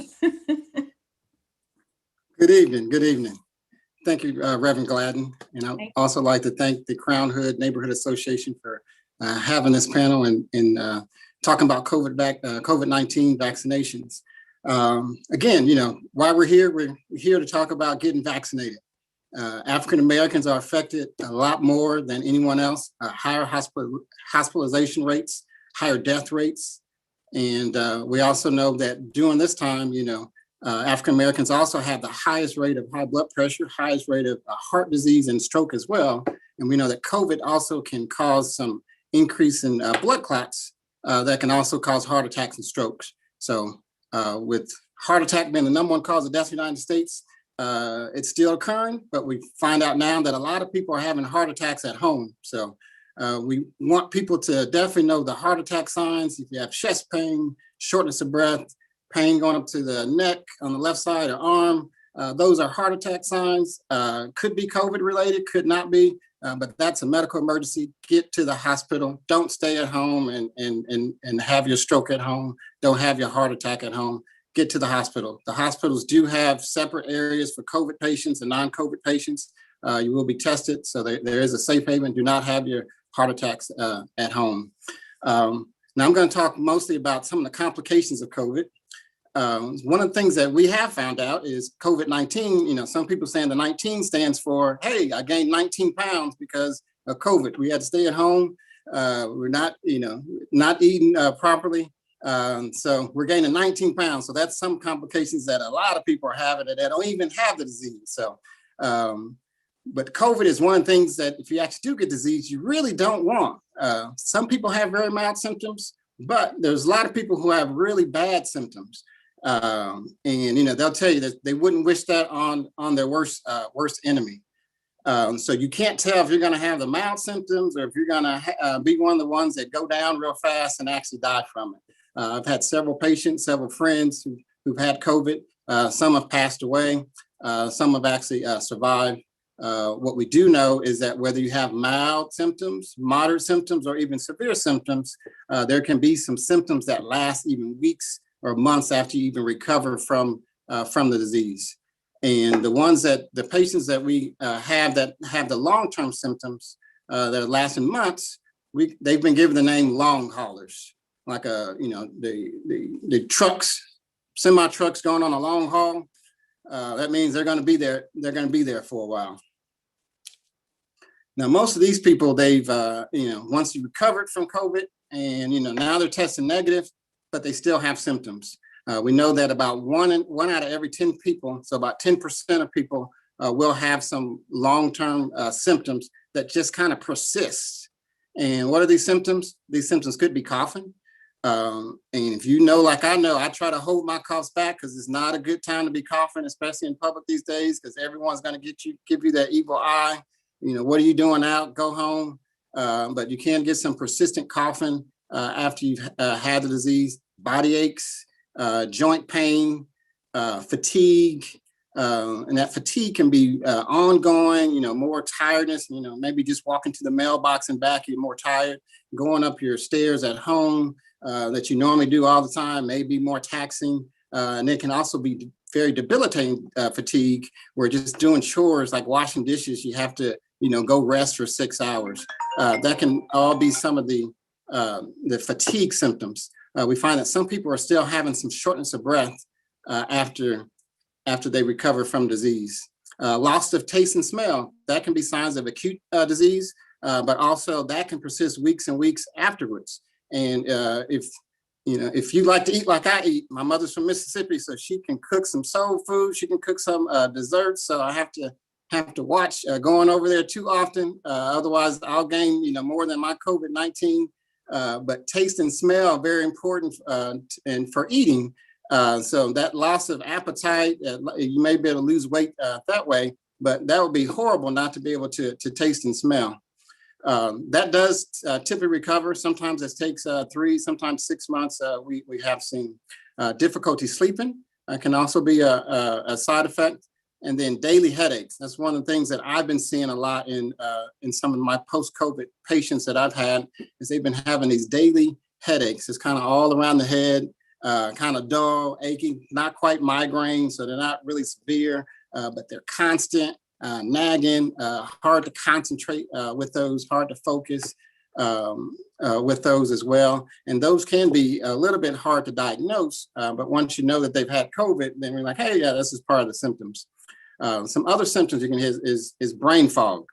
Good evening. Good evening. Thank you, Reverend Gladden. And I'd also like to thank the Crown Hood Neighborhood Association for having this panel and talking about COVID-19 vaccinations. Again, why we're here to talk about getting vaccinated. African Americans are affected a lot more than anyone else, higher hospitalization rates, higher death rates. And we also know that during this time, African Americans also have the highest rate of high blood pressure, highest rate of heart disease and stroke as well. And we know that COVID also can cause some increase in blood clots that can also cause heart attacks and strokes. So with heart attack being the #1 cause of death in the United States, it's still occurring, but we find out now that a lot of people are having heart attacks at home. So we want people to definitely know the heart attack signs. If you have chest pain, shortness of breath, pain going up to the neck on the left side or arm, those are heart attack signs. Could be COVID related, could not be, but that's a medical emergency. Get to the hospital. Don't stay at home and have your stroke at home. Don't have your heart attack at home. Get to the hospital. The hospitals do have separate areas for COVID patients and non-COVID patients. You will be tested, so there is a safe haven. Do not have your heart attacks at home. Now I'm going to talk mostly about some of the complications of COVID. One of the things that we have found out is COVID-19, some people saying the 19 stands for, hey, I gained 19 pounds because of COVID. We had to stay at home. We're not eating properly. So we're gaining 19 pounds. So that's some complications that a lot of people are having that don't even have the disease. So, but COVID is one of the things that if you actually do get disease, you really don't want. Some people have very mild symptoms, but there's a lot of people who have really bad symptoms. And they'll tell you that they wouldn't wish that on their worst enemy. So you can't tell if you're going to have the mild symptoms or if you're going to be one of the ones that go down real fast and actually die from it. I've had several patients, several friends who've had COVID. Some have passed away. Some have actually survived. What we do know is that whether you have mild symptoms, moderate symptoms, or even severe symptoms, there can be some symptoms that last even weeks or months after you even recover from the disease. And the patients that we have that have the long-term symptoms that are lasting months, they've been given the name long haulers, like the trucks, semi trucks going on a long haul. That means they're going to be there. They're going to be there for a while. Now, most of these people, they've once you recovered from COVID, and now they're testing negative, but they still have symptoms. We know that about one out of every 10 people, so about 10% of people will have some long-term symptoms that just kind of persist. And what are these symptoms? These symptoms could be coughing. And if like I know, I try to hold my coughs back because it's not a good time to be coughing, especially in public these days, because everyone's going to give you that evil eye. What are you doing out? Go home. But you can get some persistent coughing after you've had the disease, body aches, joint pain, fatigue, and that fatigue can be ongoing, more tiredness, maybe just walking to the mailbox and back, you're more tired, going up your stairs at home, that you normally do all the time may be more taxing. And it can also be very debilitating fatigue, where just doing chores like washing dishes, you have to, go rest for 6 hours. That can all be some of the fatigue symptoms. We find that some people are still having some shortness of breath after they recover from disease. Loss of taste and smell, that can be signs of acute disease, but also that can persist weeks and weeks afterwards. And if you like to eat like I eat, my mother's from Mississippi, so she can cook some soul food, she can cook some desserts. So I have to watch going over there too often. Otherwise, I'll gain more than my COVID-19. But taste and smell are very important and for eating. So that loss of appetite, you may be able to lose weight that way, but that would be horrible not to be able to taste and smell. That does typically recover. Sometimes it takes 3, sometimes 6 months. We have seen difficulty sleeping can also be a side effect. And then daily headaches. That's one of the things that I've been seeing a lot in some of my post-COVID patients that I've had, is they've been having these daily headaches. It's kind of all around the head, kind of dull, aching, not quite migraine, so they're not really severe, but they're constant, nagging, hard to concentrate with those, hard to focus with those as well. And those can be a little bit hard to diagnose, but once you know that they've had COVID, then we're like, hey, yeah, this is part of the symptoms. Some other symptoms you can hear is brain fog.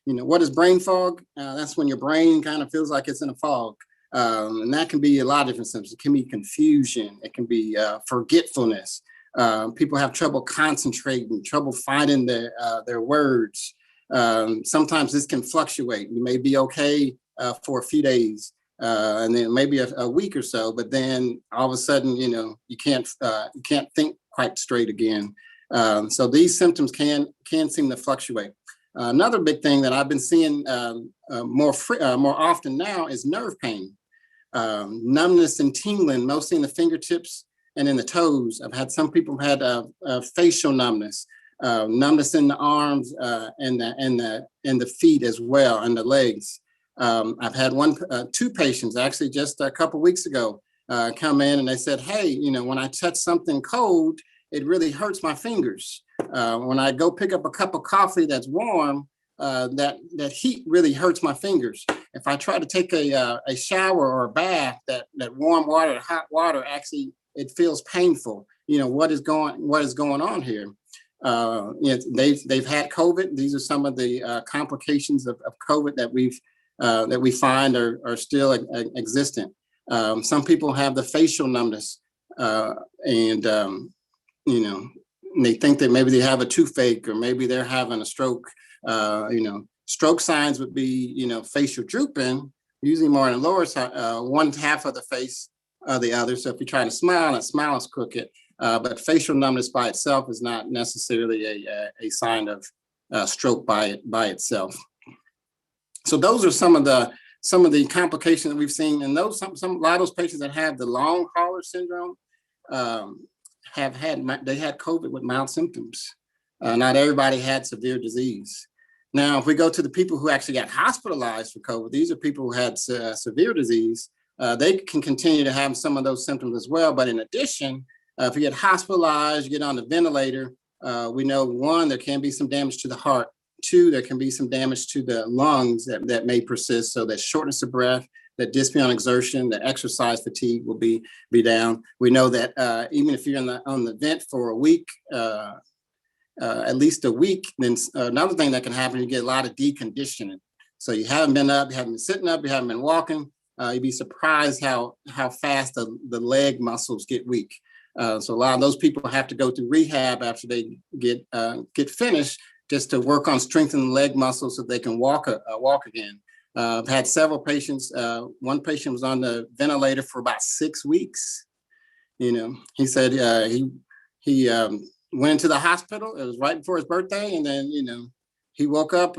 What is brain fog? That's when your brain kind of feels like it's in a fog. And that can be a lot of different symptoms. It can be confusion. It can be forgetfulness. People have trouble concentrating, trouble finding their words. Sometimes this can fluctuate. You may be okay for a few days, and then maybe a week or so, but then all of a sudden, you can't think quite straight again. So these symptoms can seem to fluctuate. Another big thing that I've been seeing more often now is nerve pain, numbness and tingling, mostly in the fingertips and in the toes. I've had some people had facial numbness, numbness in the arms and the feet as well, and the legs. I've had two patients actually just a couple weeks ago come in, and they said, hey, when I touch something cold, it really hurts my fingers. When I go pick up a cup of coffee that's warm, that heat really hurts my fingers. If I try to take a shower or a bath, that warm water, hot water, actually, it feels painful. What is going on here? They've had COVID. These are some of the complications of COVID that we find are still existent. Some people have the facial numbness, and they think that maybe they have a toothache or maybe they're having a stroke. Stroke signs would be, facial drooping, usually more in the lower side, one half of the face or the other. So if you're trying to smile, that smile is crooked. But facial numbness by itself is not necessarily a sign of stroke by itself. So those are some of the complications that we've seen, and a lot of those patients that have the long hauler syndrome had COVID with mild symptoms. Not everybody had severe disease. Now, if we go to the people who actually got hospitalized for COVID, these are people who had severe disease. They can continue to have some of those symptoms as well. But in addition, if you get hospitalized, you get on the ventilator, we know, 1, there can be some damage to the heart. 2, there can be some damage to the lungs that may persist. So that shortness of breath, that dyspnea on exertion, the exercise fatigue will be down. We know that even if you're on the vent for a week, at least a week, then another thing that can happen, you get a lot of deconditioning. So you haven't been up, you haven't been sitting up, you haven't been walking. You'd be surprised how fast the leg muscles get weak. So a lot of those people have to go through rehab after they get finished, just to work on strengthening the leg muscles so they can walk again. I've had several patients. One patient was on the ventilator for about 6 weeks. He said he went into the hospital. It was right before his birthday, and then he woke up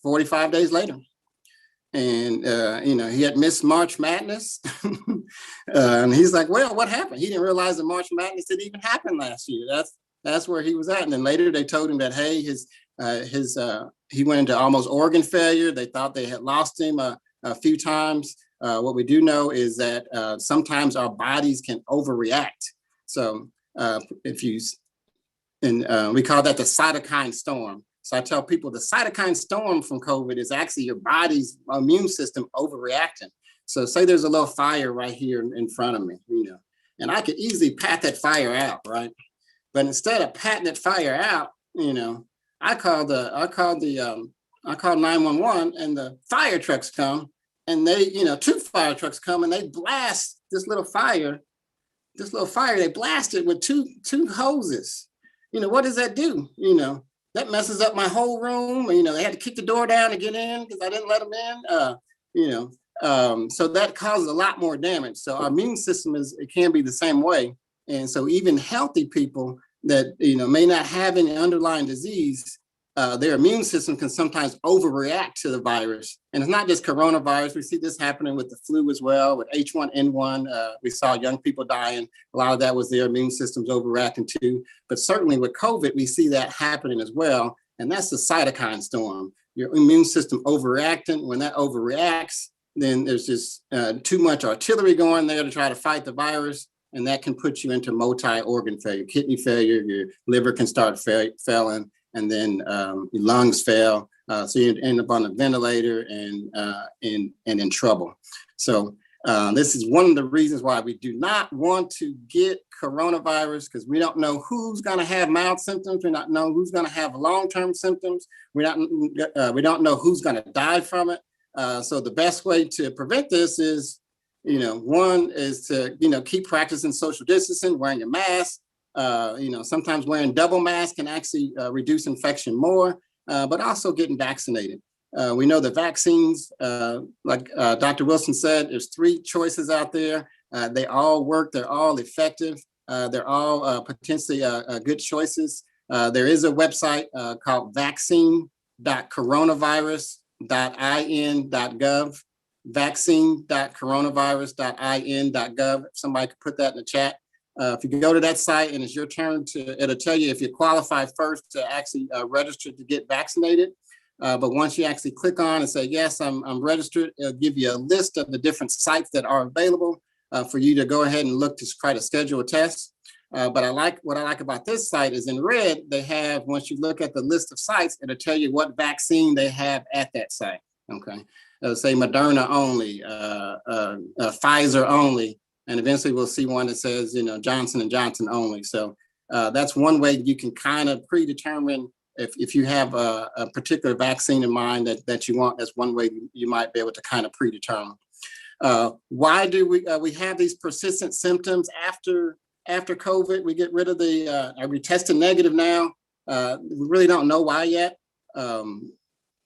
45 days later, and he had missed March Madness, and he's like, "Well, what happened?" He didn't realize that March Madness didn't even happen last year. That's where he was at, and then later they told him that, hey, he went into almost organ failure. They thought they had lost him a few times. What we do know is that sometimes our bodies can overreact. So we call that the cytokine storm. So I tell people the cytokine storm from COVID is actually your body's immune system overreacting. So say there's a little fire right here in front of me, and I could easily pat that fire out, right? But instead of patting that fire out, I call 911, and the fire trucks come, and they, 2 fire trucks come, and they blast this little fire. They blast it with two hoses. What does that do? That messes up my whole room. They had to kick the door down to get in because I didn't let them in. So that causes a lot more damage. So our immune system it can be the same way. And so even healthy people that may not have any underlying disease, their immune system can sometimes overreact to the virus. And it's not just coronavirus. We see this happening with the flu as well, with H1N1. We saw young people dying. A lot of that was their immune systems overreacting too. But certainly with COVID, we see that happening as well. And that's the cytokine storm. Your immune system overreacting. When that overreacts, then there's just too much artillery going there to try to fight the virus. And that can put you into multi-organ failure, kidney failure, your liver can start failing, and then your lungs fail. So you end up on a ventilator and in trouble. So this is one of the reasons why we do not want to get coronavirus, because we don't know who's going to have mild symptoms. We don't know who's going to have long-term symptoms. We don't know who's going to die from it. So the best way to prevent this is, one is to, keep practicing social distancing, wearing your mask. Sometimes wearing double mask can actually reduce infection more, but also getting vaccinated. We know the vaccines, like Dr. Wilson said, there's 3 choices out there. They all work. They're all effective. They're all potentially good choices. There is a website called vaccine.coronavirus.in.gov. vaccine.coronavirus.in.gov. If somebody could put that in the chat. If you can go to that site and it's your turn it'll tell you if you qualify first to actually register to get vaccinated. But once you actually click on and say, yes, I'm registered, it'll give you a list of the different sites that are available for you to go ahead and look to try to schedule a test. But what I like about this site is in red, they have, once you look at the list of sites, it'll tell you what vaccine they have at that site, okay? It'll say Moderna only, Pfizer only, and eventually we'll see one that says, Johnson & Johnson only. So that's one way you can kind of predetermine if you have a particular vaccine in mind that you want. That's one way you might be able to kind of predetermine. Why do we have these persistent symptoms after COVID? We get rid of are we testing negative now? We really don't know why yet.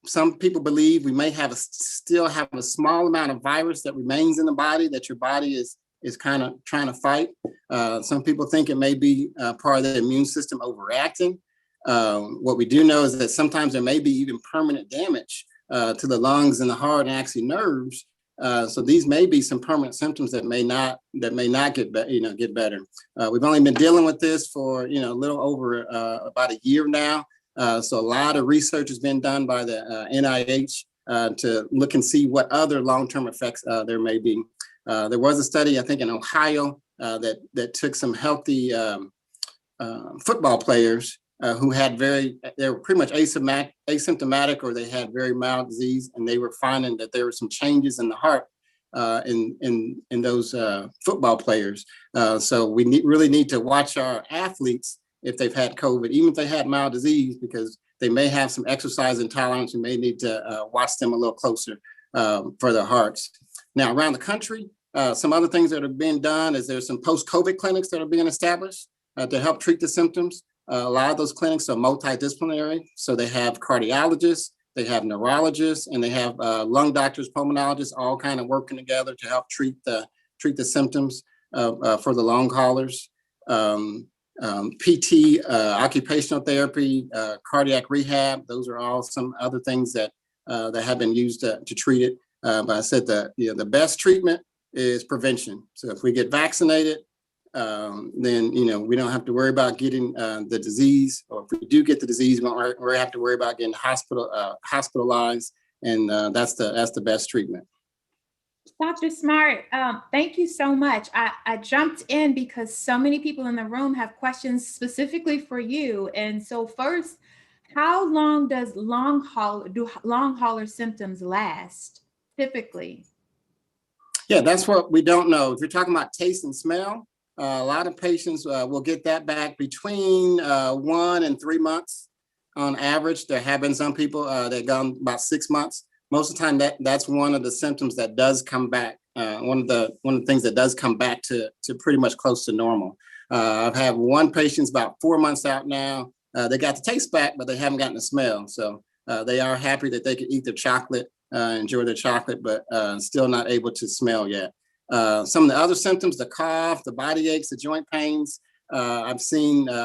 Some people believe we may still have a small amount of virus that remains in the body that your body is kind of trying to fight. Some people think it may be part of the immune system overreacting. What we do know is that sometimes there may be even permanent damage to the lungs and the heart and actually nerves. So these may be some permanent symptoms that may not get better. We've only been dealing with this for a little over about a year now. So a lot of research has been done by the NIH to look and see what other long-term effects there may be. There was a study, I think, in Ohio that took some healthy football players who had they were pretty much asymptomatic, or they had very mild disease, and they were finding that there were some changes in the heart in those football players. So we really need to watch our athletes if they've had COVID, even if they had mild disease, because they may have some exercise intolerance. You may need to watch them a little closer for their hearts. Now, around the country, some other things that are being done is there's some post-COVID clinics that are being established to help treat the symptoms. A lot of those clinics are multidisciplinary. So they have cardiologists, they have neurologists, and they have lung doctors, pulmonologists, all kind of working together to help treat the symptoms for the long haulers. PT, occupational therapy, cardiac rehab, those are all some other things that have been used to treat it. But I said that the best treatment is prevention. So if we get vaccinated, then we don't have to worry about getting the disease, or if we do get the disease, we don't have to worry about getting hospitalized, and that's the best treatment. Dr. Smart, thank you so much. I jumped in because so many people in the room have questions specifically for you. And so first, how long does long hauler symptoms last typically? Yeah, that's what we don't know. If you're talking about taste and smell, a lot of patients will get that back between 1 and 3 months on average. There have been some people that gone about 6 months. Most of the time, that's one of the symptoms that does come back. One of the things that does come back to pretty much close to normal. I've had one patient's about 4 months out now. They got the taste back, but they haven't gotten the smell. So they are happy that they can eat their chocolate, enjoy their chocolate, but still not able to smell yet. Some of the other symptoms, the cough, the body aches, the joint pains, I've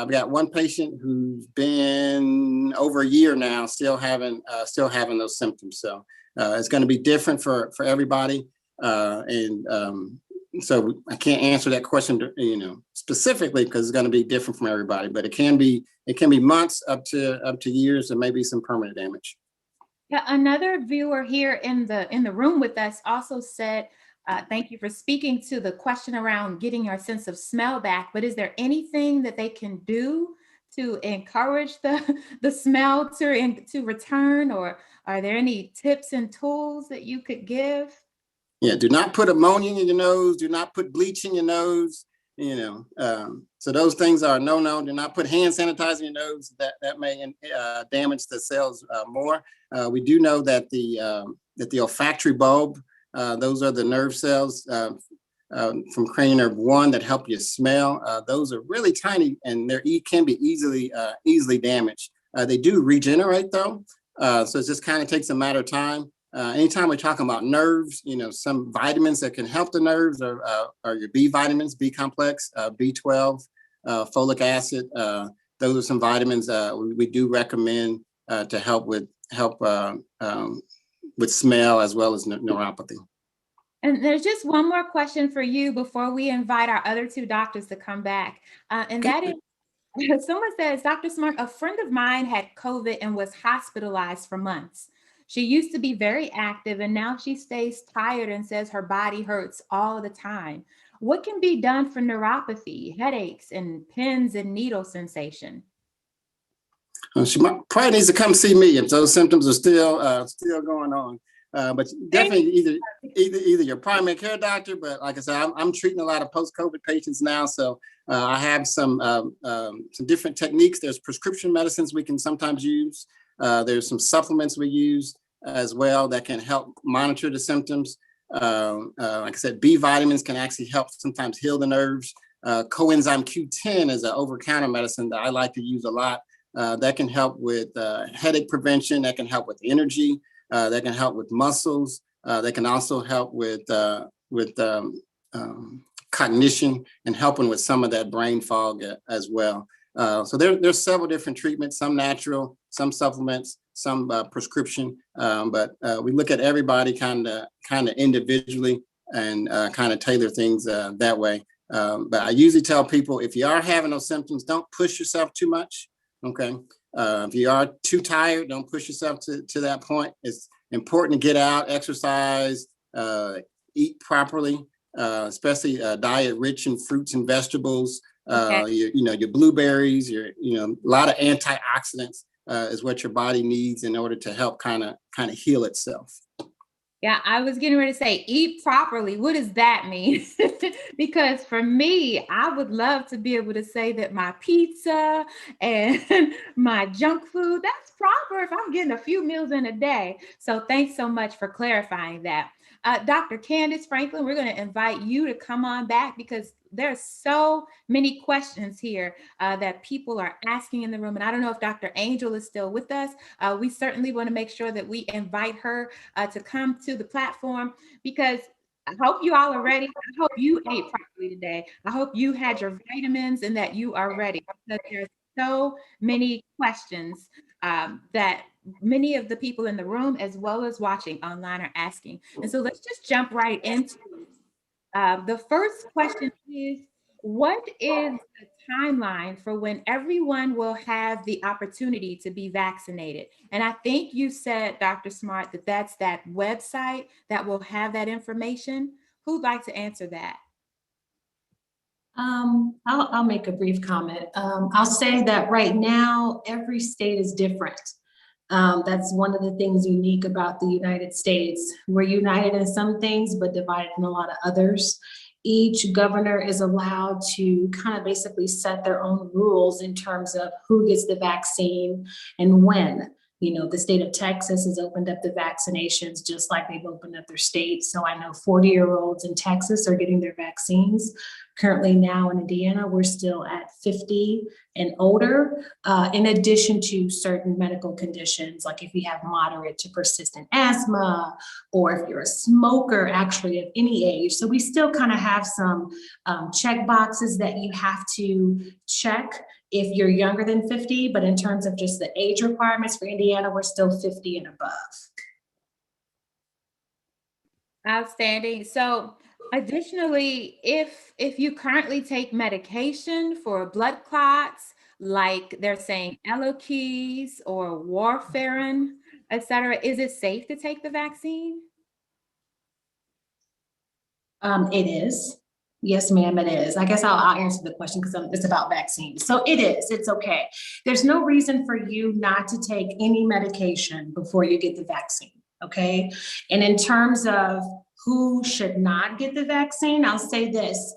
got one patient who's been over a year now, still having those symptoms. So it's going to be different for everybody. So I can't answer that question, specifically because it's going to be different from everybody, but it can be months up to years and maybe some permanent damage. Yeah, another viewer here in the room with us also said, thank you for speaking to the question around getting our sense of smell back, but is there anything that they can do to encourage the smell to return, or are there any tips and tools that you could give? Yeah, do not put ammonia in your nose, do not put bleach in your nose, so those things are no. Do not put hand sanitizer in your nose. That may damage the cells more. We do know that the olfactory bulb, those are the nerve cells from cranial nerve 1 that help you smell. Those are really tiny and they can be easily damaged. They do regenerate though, so it just kind of takes a matter of time. Anytime we're talking about nerves, some vitamins that can help the nerves are your B vitamins, B complex, B12, folic acid. Those are some vitamins we do recommend to help with smell as well as neuropathy. And there's just one more question for you before we invite our other 2 doctors to come back. And that is, someone says, Dr. Smart, a friend of mine had COVID and was hospitalized for months. She used to be very active and now she stays tired and says her body hurts all the time. What can be done for neuropathy, headaches, and pins and needle sensation? She probably needs to come see me if those symptoms are still going on. But definitely either your primary care doctor, but like I said, I'm treating a lot of post-COVID patients now, so I have some different techniques. There's prescription medicines we can sometimes use. There's some supplements we use as well that can help monitor the symptoms. Like I said, B vitamins can actually help sometimes heal the nerves. Coenzyme Q10 is an over-counter medicine that I like to use a lot. That can help with headache prevention. That can help with energy. That can help with muscles. That can also help with cognition and helping with some of that brain fog as well. So there's several different treatments, some natural, some supplements, some prescription, but we look at everybody kind of individually and kind of tailor things that way. But I usually tell people, if you are having those symptoms, don't push yourself too much. Okay. If you are too tired, don't push yourself to that point. It's important to get out, exercise, eat properly, especially diet rich in fruits and vegetables. Okay. Your blueberries, a lot of antioxidants is what your body needs in order to help kind of heal itself. Yeah, I was getting ready to say, eat properly. What does that mean? Because for me, I would love to be able to say that my pizza and my junk food, that's proper if I'm getting a few meals in a day. So thanks so much for clarifying that. Dr. Candice Franklin, we're going to invite you to come on back because there's so many questions here that people are asking in the room. And I don't know if Dr. Angel is still with us. We certainly want to make sure that we invite her to come to the platform, because I hope you all are ready. I hope you ate properly today. I hope you had your vitamins and that you are ready, because there's so many questions that many of the people in the room as well as watching online are asking. And so let's just jump right into it. The first question is, What is the timeline for when everyone will have the opportunity to be vaccinated? And I think you said, Dr. Smart, that that's that website that will have that information. Who'd like to answer that? I'll make a brief comment. I'll say that right now, every state is different. That's one of the things unique about the United States. We're united in some things, but divided in a lot of others. Each governor is allowed to kind of basically set their own rules in terms of who gets the vaccine and when. You know, the state of Texas has opened up the vaccinations just like they've opened up their states. So I know 40-year-olds in Texas are getting their vaccines. Currently now in Indiana, we're still at 50 and older, in addition to certain medical conditions, like if you have moderate to persistent asthma, or if you're a smoker, actually of any age. So we still kind of have some check boxes that you have to check if you're younger than 50, but in terms of just the age requirements for Indiana, we're still 50 and above. Outstanding. So additionally, if you currently take medication for blood clots, like they're saying Eloquise or warfarin, et cetera, is it safe to take the vaccine? It is. Yes, ma'am, it is. I guess I'll answer the question because it's about vaccines. So it is, it's okay. There's no reason for you not to take any medication before you get the vaccine, okay? And in terms of who should not get the vaccine, I'll say this.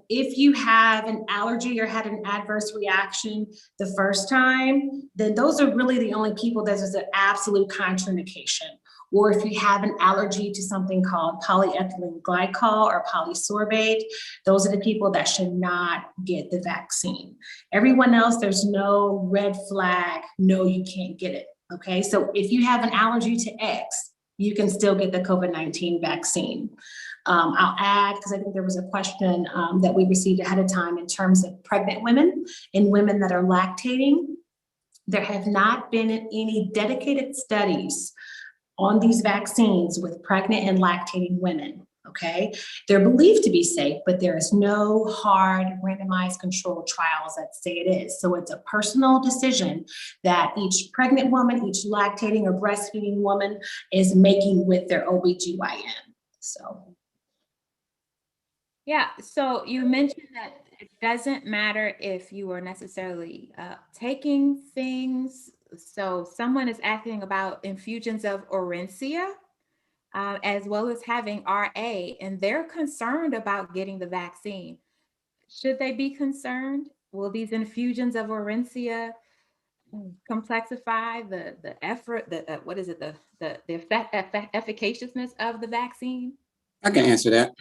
If you have an allergy or had an adverse reaction the first time, then those are really the only people that is an absolute contraindication. Or if you have an allergy to something called polyethylene glycol or polysorbate, those are the people that should not get the vaccine. Everyone else, there's no red flag, no, you can't get it, okay? So if you have an allergy to X, you can still get the COVID-19 vaccine. I'll add, because I think there was a question that we received ahead of time in terms of pregnant women and women that are lactating. There have not been any dedicated studies on these vaccines with pregnant and lactating women, okay? They're believed to be safe, but there is no hard randomized controlled trials that say it is. So it's a personal decision that each pregnant woman, each lactating or breastfeeding woman is making with their OBGYN, so. Yeah, so you mentioned that it doesn't matter if you are necessarily taking things. So someone is asking about infusions of Orencia, as well as having RA, and they're concerned about getting the vaccine. Should they be concerned? Will these infusions of Orencia complexify the effort, what is it, the efficaciousness of the vaccine? I can answer that.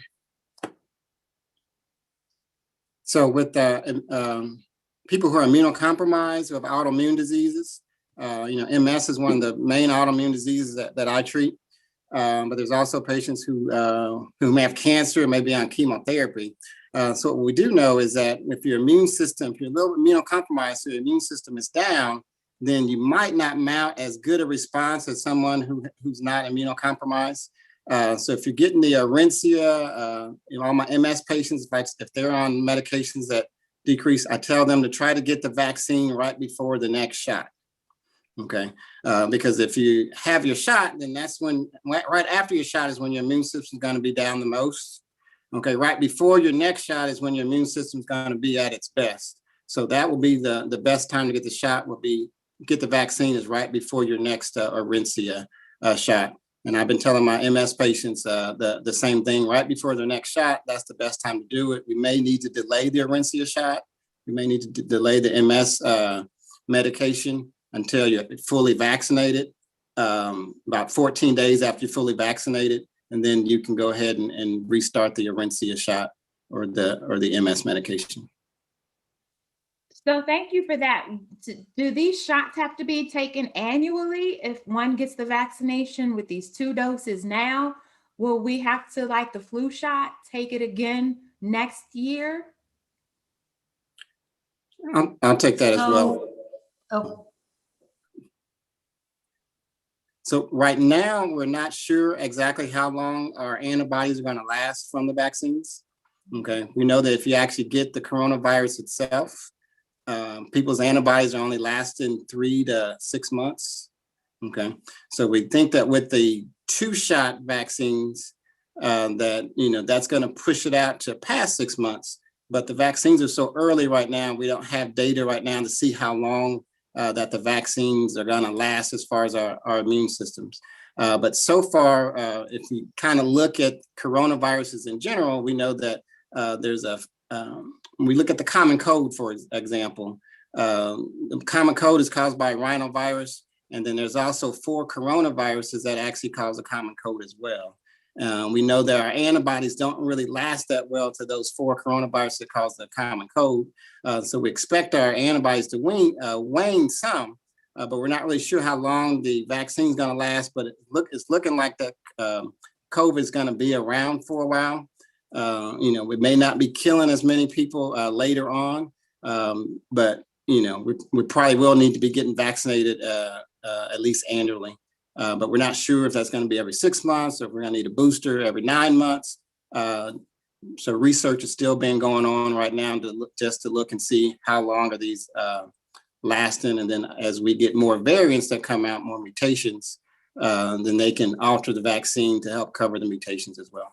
So with people who are immunocompromised, who have autoimmune diseases, MS is one of the main autoimmune diseases that I treat. But there's also patients who may have cancer and may be on chemotherapy. So what we do know is that if your immune system, if you're a little immunocompromised, so your immune system is down, then you might not mount as good a response as someone who's not immunocompromised. So if you're getting the Orencia, all my MS patients, if they're on medications that decrease, I tell them to try to get the vaccine right before the next shot. Okay, because if you have your shot, then that's when, right after your shot is when your immune system is going to be down the most. Okay, right before your next shot is when your immune system is going to be at its best. So that will be the best time to get the shot, will be get the vaccine is right before your next Orencia shot. And I've been telling my MS patients the same thing, right before their next shot, that's the best time to do it. We may need to delay the Orencia shot. We may need to delay the MS medication until you're fully vaccinated, about 14 days after you're fully vaccinated, and then you can go ahead and restart the Orencia shot or the MS medication. So thank you for that. Do these shots have to be taken annually if one gets the vaccination with these 2 doses now? Will we have to, like the flu shot, take it again next year? I'll take that as well. Oh. So right now, we're not sure exactly how long our antibodies are going to last from the vaccines. Okay, we know that if you actually get the coronavirus itself, people's antibodies are only lasting 3 to 6 months. Okay, so we think that with the 2-shot vaccines, that that's going to push it out to past 6 months. But the vaccines are so early right now, we don't have data right now to see how long that the vaccines are going to last as far as our immune systems. But so far, if we kind of look at coronaviruses in general, we know that we look at the common cold, for example. The common cold is caused by rhinovirus, and then there's also 4 coronaviruses that actually cause a common cold as well. We know that our antibodies don't really last that well to those 4 coronaviruses that cause the common cold. So we expect our antibodies to wane some, but we're not really sure how long the vaccine is going to last. But it's looking like that COVID is going to be around for a while. We may not be killing as many people later on, but we probably will need to be getting vaccinated at least annually. But we're not sure if that's going to be every 6 months or if we're going to need a booster every 9 months. So research is still being going on right now to look and see how long are these lasting. And then as we get more variants that come out, more mutations, then they can alter the vaccine to help cover the mutations as well.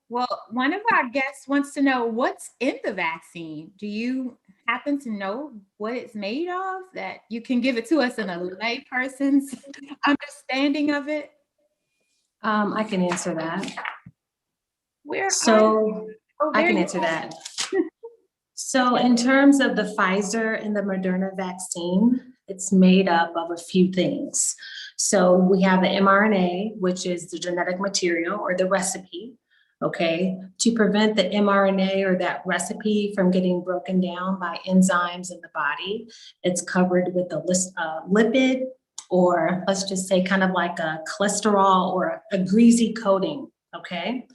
Well, one of our guests wants to know what's in the vaccine. Do you happen to know what it's made of, that you can give it to us in a lay person's understanding of it? I can answer that. I can answer that. So in terms of the Pfizer and the Moderna vaccine, it's made up of a few things. So we have the mRNA, which is the genetic material or the recipe. Okay, to prevent the mRNA or that recipe from getting broken down by enzymes in the body, it's covered with a lipid, or let's just say kind of like a cholesterol or a greasy coating. Okay,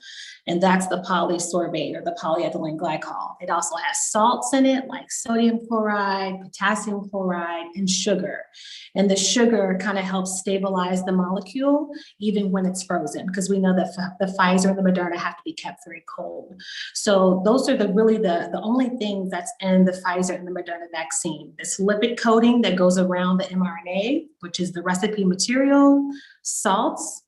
and that's the polysorbate or the polyethylene glycol. It also has salts in it like sodium chloride, potassium chloride, and sugar. And the sugar kind of helps stabilize the molecule even when it's frozen, because we know that the Pfizer and the Moderna have to be kept very cold. So those are really the only things that's in the Pfizer and the Moderna vaccine. This lipid coating that goes around the mRNA, which is the recipe material, salts,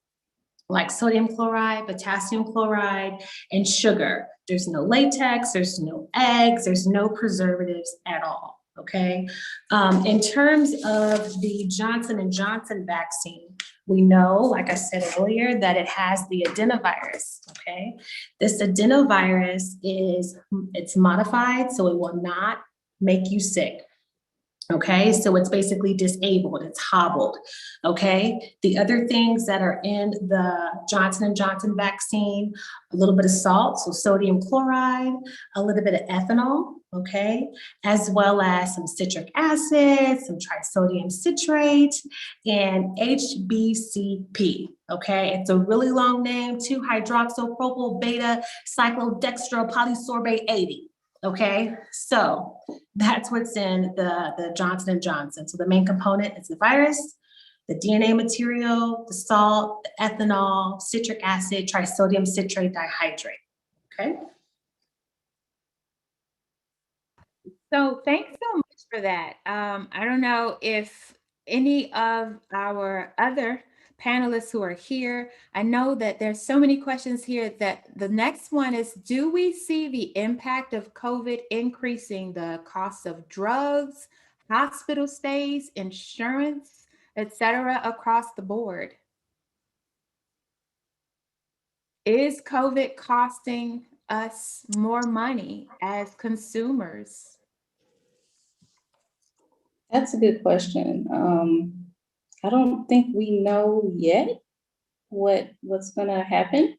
like sodium chloride, potassium chloride, and sugar. There's no latex, there's no eggs, there's no preservatives at all, okay? In terms of the Johnson & Johnson vaccine, we know, like I said earlier, that it has the adenovirus, okay? This adenovirus it's modified, so it will not make you sick. Okay, so it's basically disabled, it's hobbled, okay? The other things that are in the Johnson & Johnson vaccine, a little bit of salt, so sodium chloride, a little bit of ethanol, okay? As well as some citric acid, some trisodium citrate, and HBCP, okay? It's a really long name, 2-hydroxypropyl beta cyclodextropolysorbate 80. Okay, so that's what's in the Johnson & Johnson. So the main component is the virus, the DNA material, the salt, the ethanol, citric acid, trisodium citrate dihydrate, okay? So thanks so much for that. I don't know if any of our other panelists who are here, I know that there's so many questions here that the next one is, do we see the impact of COVID increasing the cost of drugs, hospital stays, insurance, etc., across the board? Is COVID costing us more money as consumers? That's a good question. I don't think we know yet what's gonna happen.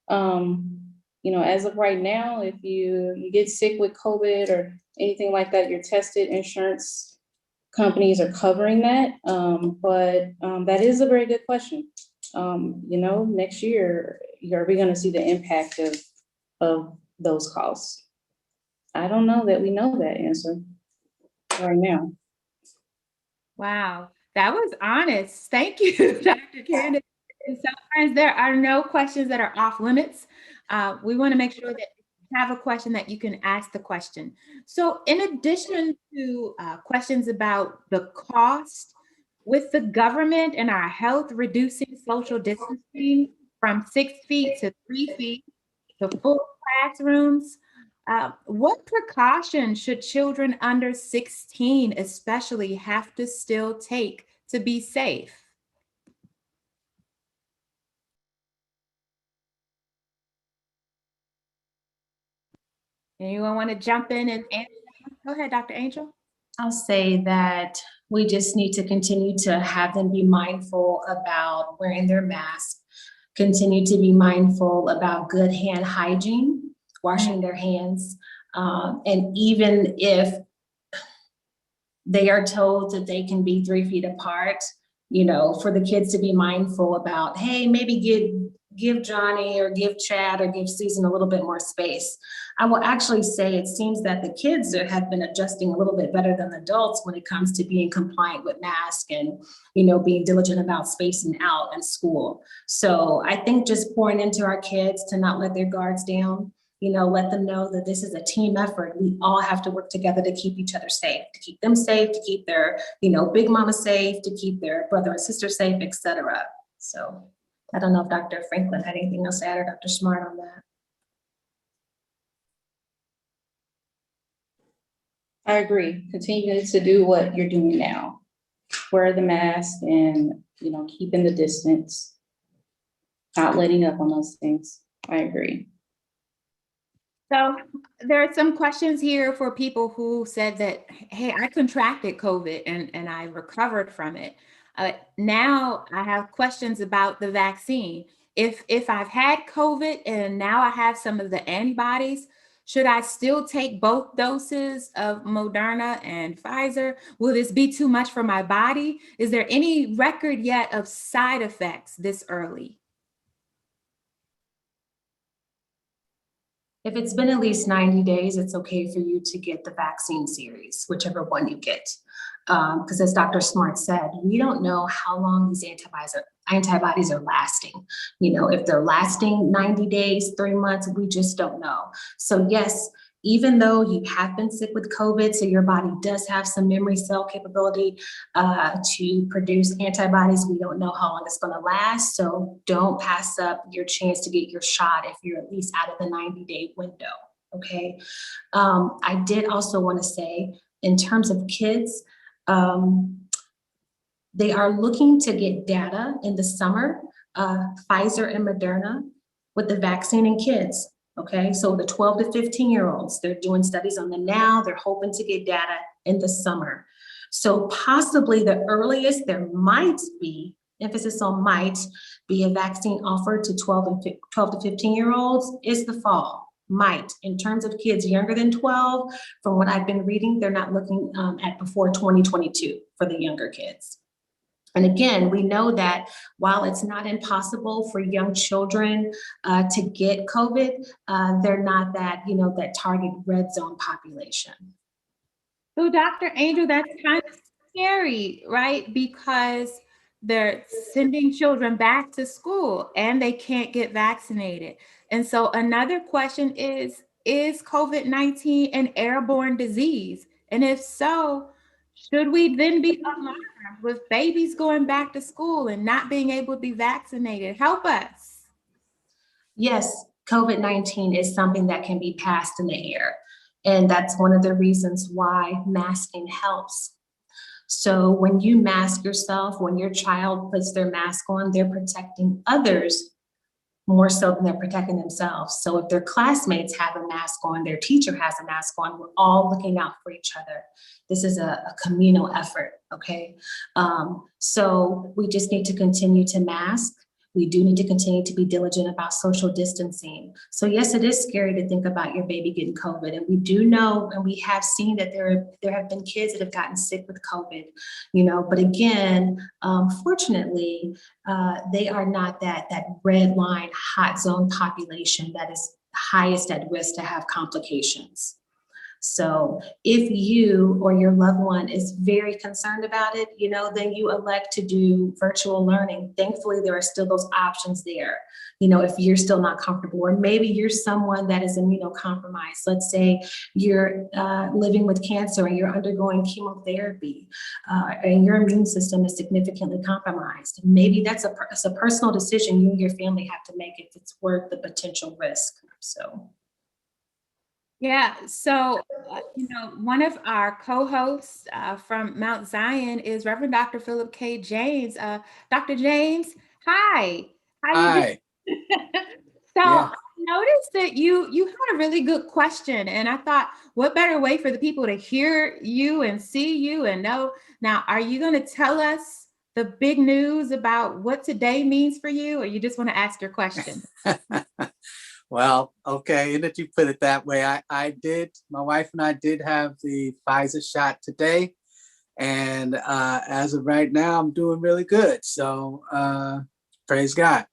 As of right now, if you get sick with COVID or anything like that, you're tested, insurance companies are covering that. But that is a very good question. Next year, are we gonna see the impact of those costs? I don't know that we know that answer right now. Wow, that was honest. Thank you, Dr. Candace. And sometimes there are no questions that are off limits. We want to make sure that if you have a question that you can ask the question. So in addition to questions about the cost, with the government and our health reducing social distancing from 6 feet to 3 feet to full classrooms, what precautions should children under 16 especially have to still take to be safe? Anyone want to jump in and answer? Go ahead, Dr. Angel. I'll say that we just need to continue to have them be mindful about wearing their mask, continue to be mindful about good hand hygiene, washing their hands. And even if they are told that they can be 3 feet apart, you know, for the kids to be mindful about, hey, maybe give Johnny or give Chad or give Susan a little bit more space. I will actually say it seems that the kids have been adjusting a little bit better than adults when it comes to being compliant with masks and, you know, being diligent about spacing out in school. So I think just pouring into our kids to not let their guards down, you know, let them know that this is a team effort. We all have to work together to keep each other safe, to keep them safe, to keep their, you know, big mama safe, to keep their brother and sister safe, etc. So I don't know if Dr. Franklin had anything else to add or Dr. Smart on that. I agree. Continue to do what you're doing now. Wear the mask and, you know, keeping the distance, not letting up on those things. I agree. So there are some questions here for people who said that, hey, I contracted COVID and I recovered from it. Now I have questions about the vaccine. If I've had COVID and now I have some of the antibodies, should I still take both doses of Moderna and Pfizer? Will this be too much for my body? Is there any record yet of side effects this early? If it's been at least 90 days, it's okay for you to get the vaccine series, whichever one you get. Because as Dr. Smart said, we don't know how long these antibodies are lasting. You know, if they're lasting 90 days, 3 months, we just don't know. So yes, even though you have been sick with COVID, so your body does have some memory cell capability to produce antibodies, we don't know how long it's gonna last. So don't pass up your chance to get your shot if you're at least out of the 90-day window, okay? I did also wanna say, in terms of kids, they are looking to get data in the summer, Pfizer and Moderna, with the vaccine in kids. Okay, so the 12 to 15-year-olds, they're doing studies on them now. They're hoping to get data in the summer. So possibly the earliest there might be, emphasis on might, be a vaccine offered to 12 to 15-year-olds is the fall. Might. In terms of kids younger than 12, from what I've been reading, they're not looking at before 2022 for the younger kids. And again, we know that while it's not impossible for young children to get COVID, they're not that, you know, that target red zone population. So Dr. Angel, that's kind of scary, right? Because they're sending children back to school and they can't get vaccinated. And so another question is COVID-19 an airborne disease? And if so, should we then be alarmed with babies going back to school and not being able to be vaccinated? Help us. Yes, COVID-19 is something that can be passed in the air. And that's one of the reasons why masking helps. So when you mask yourself, when your child puts their mask on, they're protecting others more so than they're protecting themselves. So if their classmates have a mask on, their teacher has a mask on, we're all looking out for each other. This is a communal effort, okay? So we just need to continue to mask. We do need to continue to be diligent about social distancing. So yes, it is scary to think about your baby getting COVID. And we do know, and we have seen that there have been kids that have gotten sick with COVID, you know, but again, fortunately, they are not that red line hot zone population that is highest at risk to have complications. So if you or your loved one is very concerned about it, then you elect to do virtual learning. Thankfully, there are still those options there. If you're still not comfortable, or maybe you're someone that is immunocompromised. Let's say you're living with cancer and you're undergoing chemotherapy, and your immune system is significantly compromised. Maybe that's a personal decision you and your family have to make if it's worth the potential risk. So. Yeah, so, one of our co-hosts from Mount Zion is Reverend Dr. Philip K. James. Dr. James, hi. How you doing? So Yeah. I noticed that you had a really good question, and I thought, what better way for the people to hear you and see you and know? Now, are you going to tell us the big news about what today means for you, or you just want to ask your question? Well, okay, that you put it that way. My wife and I did have the Pfizer shot today. And as of right now, I'm doing really good. So praise God.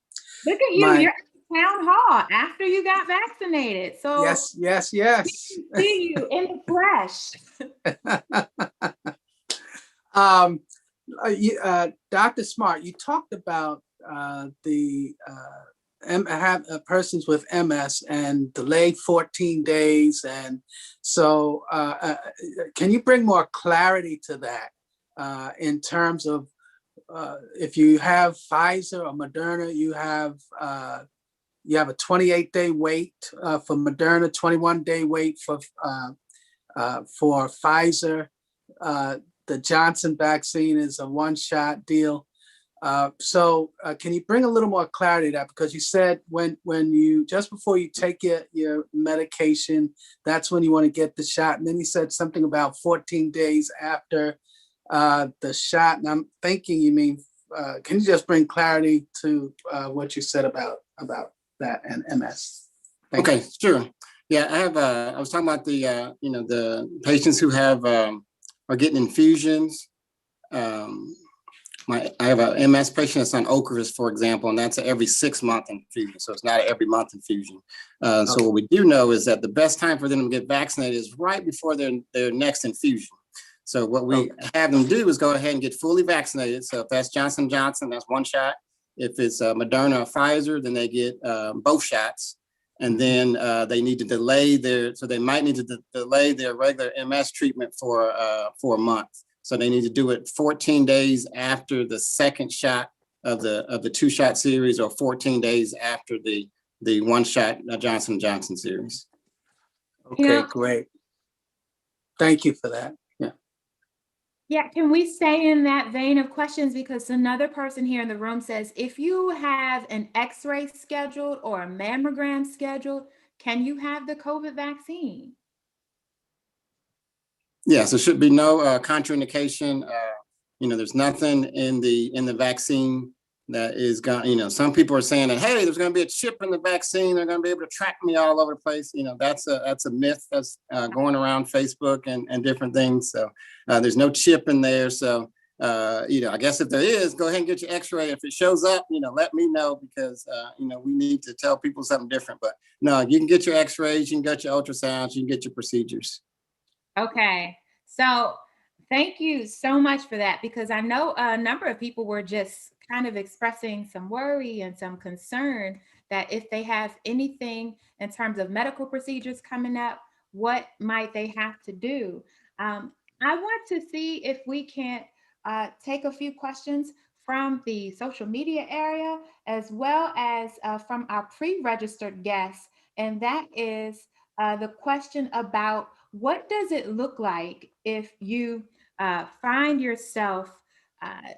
Look at you, you're at town hall after you got vaccinated. So yes. see you in the flesh. Dr. Smart, you talked about persons with MS and delayed 14 days. And so can you bring more clarity to that in terms of if you have Pfizer or Moderna, you have a 28-day wait for Moderna, 21-day wait for Pfizer. The Johnson vaccine is a one-shot deal. So can you bring a little more clarity to that? Because you said when you, just before you take your medication, that's when you want to get the shot. And then you said something about 14 days after the shot. And I'm thinking you mean, can you just bring clarity to what you said about that and MS? Okay, sure. Yeah, I was talking about the patients who are getting infusions. I have a MS patient that's on Ocrevus, for example, and that's every 6-month infusion. So it's not an every month infusion. So what we do know is that the best time for them to get vaccinated is right before their next infusion. So what we have them do is go ahead and get fully vaccinated. So if that's Johnson & Johnson, that's one shot. If it's Moderna or Pfizer, then they get both shots. And then they need to delay they might need to delay their regular MS treatment for a month. So they need to do it 14 days after the second shot of the 2-shot series, or 14 days after the 1-shot Johnson & Johnson series. Okay, great. Thank you for that. Yeah, can we stay in that vein of questions? Because another person here in the room says, if you have an X-ray scheduled or a mammogram scheduled, can you have the COVID vaccine? Yeah, so should be no contraindication. There's nothing in the vaccine that is going, some people are saying that, hey, there's going to be a chip in the vaccine. They're going to be able to track me all over the place. That's a myth that's going around Facebook and different things. So there's no chip in there. So, I guess if there is, go ahead and get your X-ray. If it shows up, let me know, because, we need to tell people something different. But no, you can get your X-rays, you can get your ultrasounds, you can get your procedures. Okay, so thank you so much for that, because I know a number of people were just kind of expressing some worry and some concern that if they have anything in terms of medical procedures coming up, what might they have to do? I want to see if we can take a few questions from the social media area, as well as from our pre-registered guests, and that is the question about, what does it look like if you find yourself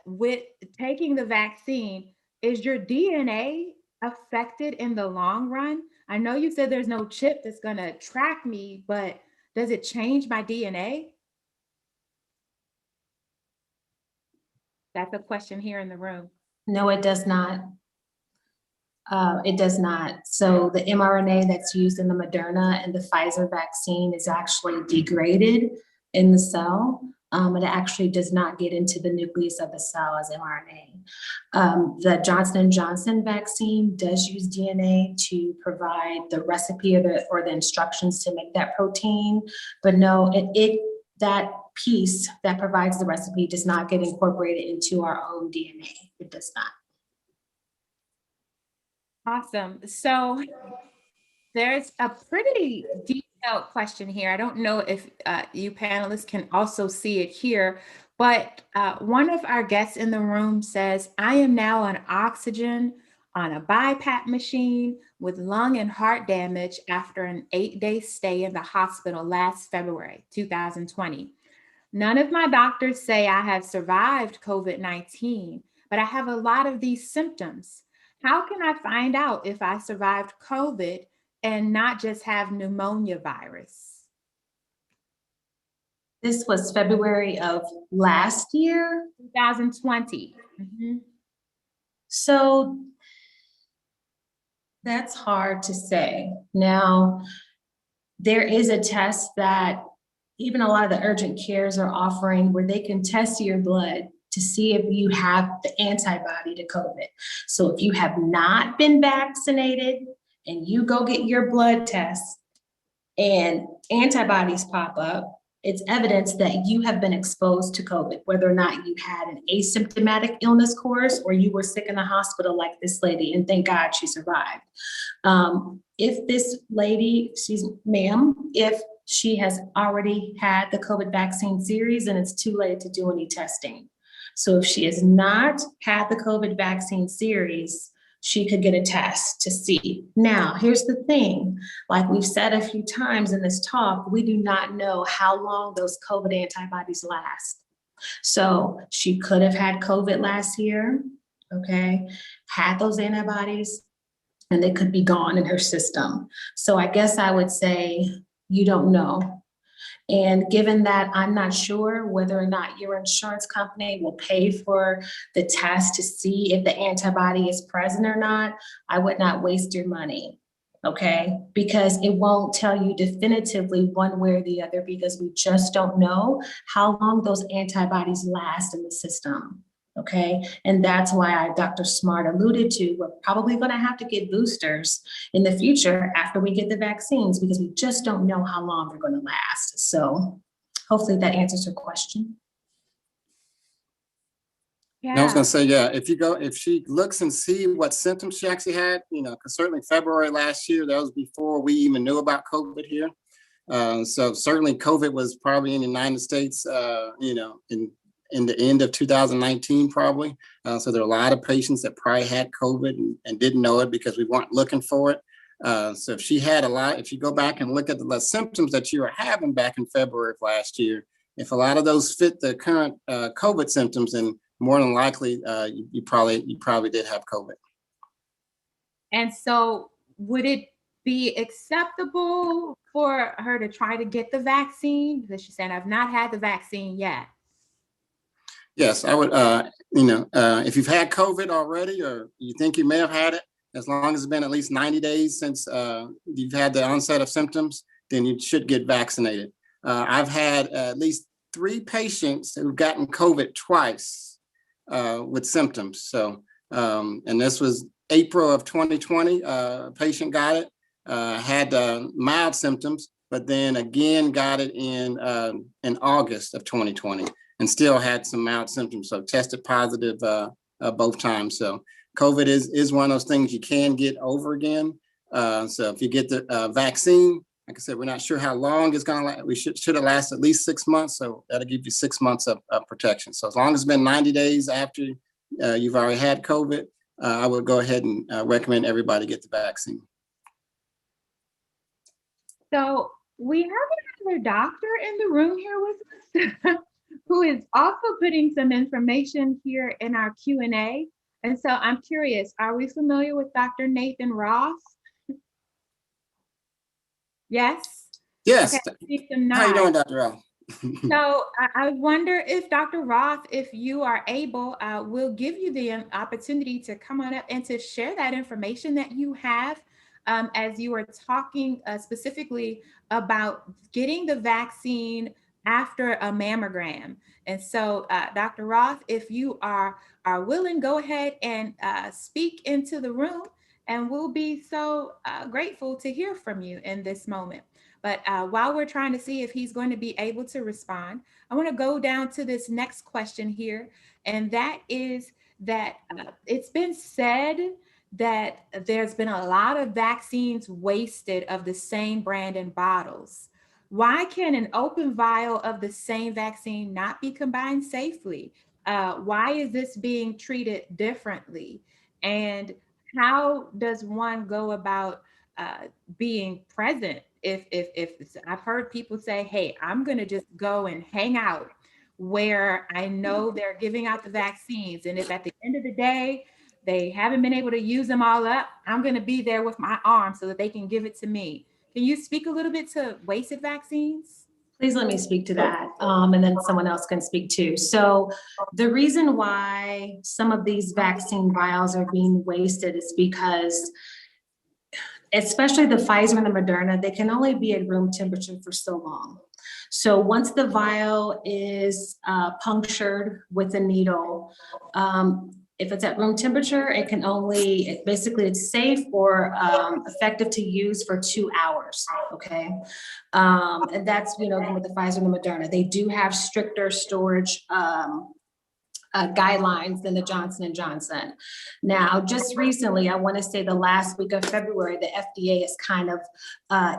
with taking the vaccine? Is your DNA affected in the long run? I know you said there's no chip that's going to track me, but does it change my DNA? That's a question here in the room. No, it does not. It does not. So the mRNA that's used in the Moderna and the Pfizer vaccine is actually degraded in the cell. It actually does not get into the nucleus of the cell as mRNA. The Johnson & Johnson vaccine does use DNA to provide the recipe or the instructions to make that protein, but no, that piece that provides the recipe does not get incorporated into our own DNA. It does not. Awesome. So there's a pretty detailed question here. I don't know if you panelists can also see it here, but one of our guests in the room says, I am now on oxygen on a BiPAP machine with lung and heart damage after an 8-day stay in the hospital last February, 2020. None of my doctors say I have survived COVID-19, but I have a lot of these symptoms. How can I find out if I survived COVID and not just have pneumonia virus? This was February of last year? 2020. Mm-hmm. So that's hard to say. Now, there is a test that even a lot of the urgent cares are offering where they can test your blood to see if you have the antibody to COVID. So if you have not been vaccinated and you go get your blood test and antibodies pop up, it's evidence that you have been exposed to COVID, whether or not you had an asymptomatic illness course or you were sick in the hospital like this lady, and thank God she survived. If this lady, if she has already had the COVID vaccine series, then it's too late to do any testing. So if she has not had the COVID vaccine series, she could get a test to see. Now, here's the thing, like we've said a few times in this talk, we do not know how long those COVID antibodies last. So she could have had COVID last year, okay, had those antibodies, and they could be gone in her system. So I guess I would say you don't know. And given that I'm not sure whether or not your insurance company will pay for the test to see if the antibody is present or not, I would not waste your money, okay? Because it won't tell you definitively one way or the other because we just don't know how long those antibodies last in the system. Okay, and that's why Dr. Smart alluded to, we're probably going to have to get boosters in the future after we get the vaccines because we just don't know how long they're going to last. So hopefully that answers your question. Yeah. And I was going to say, yeah, if she looks and see what symptoms she actually had, because certainly February last year, that was before we even knew about COVID here. So certainly COVID was probably in the United States, in the end of 2019, probably. So there are a lot of patients that probably had COVID and didn't know it because we weren't looking for it. So if she had if you go back and look at the symptoms that you were having back in February of last year, if a lot of those fit the current COVID symptoms, then more than likely you probably did have COVID. And so would it be acceptable for her to try to get the vaccine? Because she said, I've not had the vaccine yet. Yes, I would, if you've had COVID already, or you think you may have had it, as long as it's been at least 90 days since you've had the onset of symptoms, then you should get vaccinated. I've had at least 3 patients who've gotten COVID twice with symptoms. So, and this was April of 2020, a patient got it, had mild symptoms, but then again got it in August of 2020. And still had some mild symptoms, so tested positive both times. So COVID is one of those things you can get over again. So if you get the vaccine, like I said, we're not sure how long it's going to last. We should have lasted at least 6 months, so that'll give you 6 months of protection. So as long as it's been 90 days after you've already had COVID, I would go ahead and recommend everybody get the vaccine. So we have another doctor in the room here with us. Who is also putting some information here in our Q&A. And so I'm curious, are we familiar with Dr. Nathan Ross? Yes? Yes. Okay, how you doing, Dr. Ross? So I wonder if Dr. Roth, if you are able, we'll give you the opportunity to come on up and to share that information that you have as you are talking specifically about getting the vaccine after a mammogram. And so, Dr. Roth, if you are willing, go ahead and speak into the room, and we'll be so grateful to hear from you in this moment. But while we're trying to see if he's going to be able to respond, I want to go down to this next question here, and that is that it's been said that there's been a lot of vaccines wasted of the same brand and bottles. Why can an open vial of the same vaccine not be combined safely? Why is this being treated differently? And how does one go about being present if I've heard people say, hey, I'm going to just go and hang out where I know they're giving out the vaccines, and if at the end of the day they haven't been able to use them all up, I'm going to be there with my arm so that they can give it to me. Can you speak a little bit to wasted vaccines? Please let me speak to that, and then someone else can speak too. So the reason why some of these vaccine vials are being wasted is because, especially the Pfizer and the Moderna, they can only be at room temperature for so long. So once the vial is punctured with a needle, if it's at room temperature, it can only, basically it's safe or effective to use for 2 hours, okay? And that's, with the Pfizer and the Moderna. They do have stricter storage guidelines than the Johnson & Johnson. Now, just recently, I want to say the last week of February, the FDA has kind of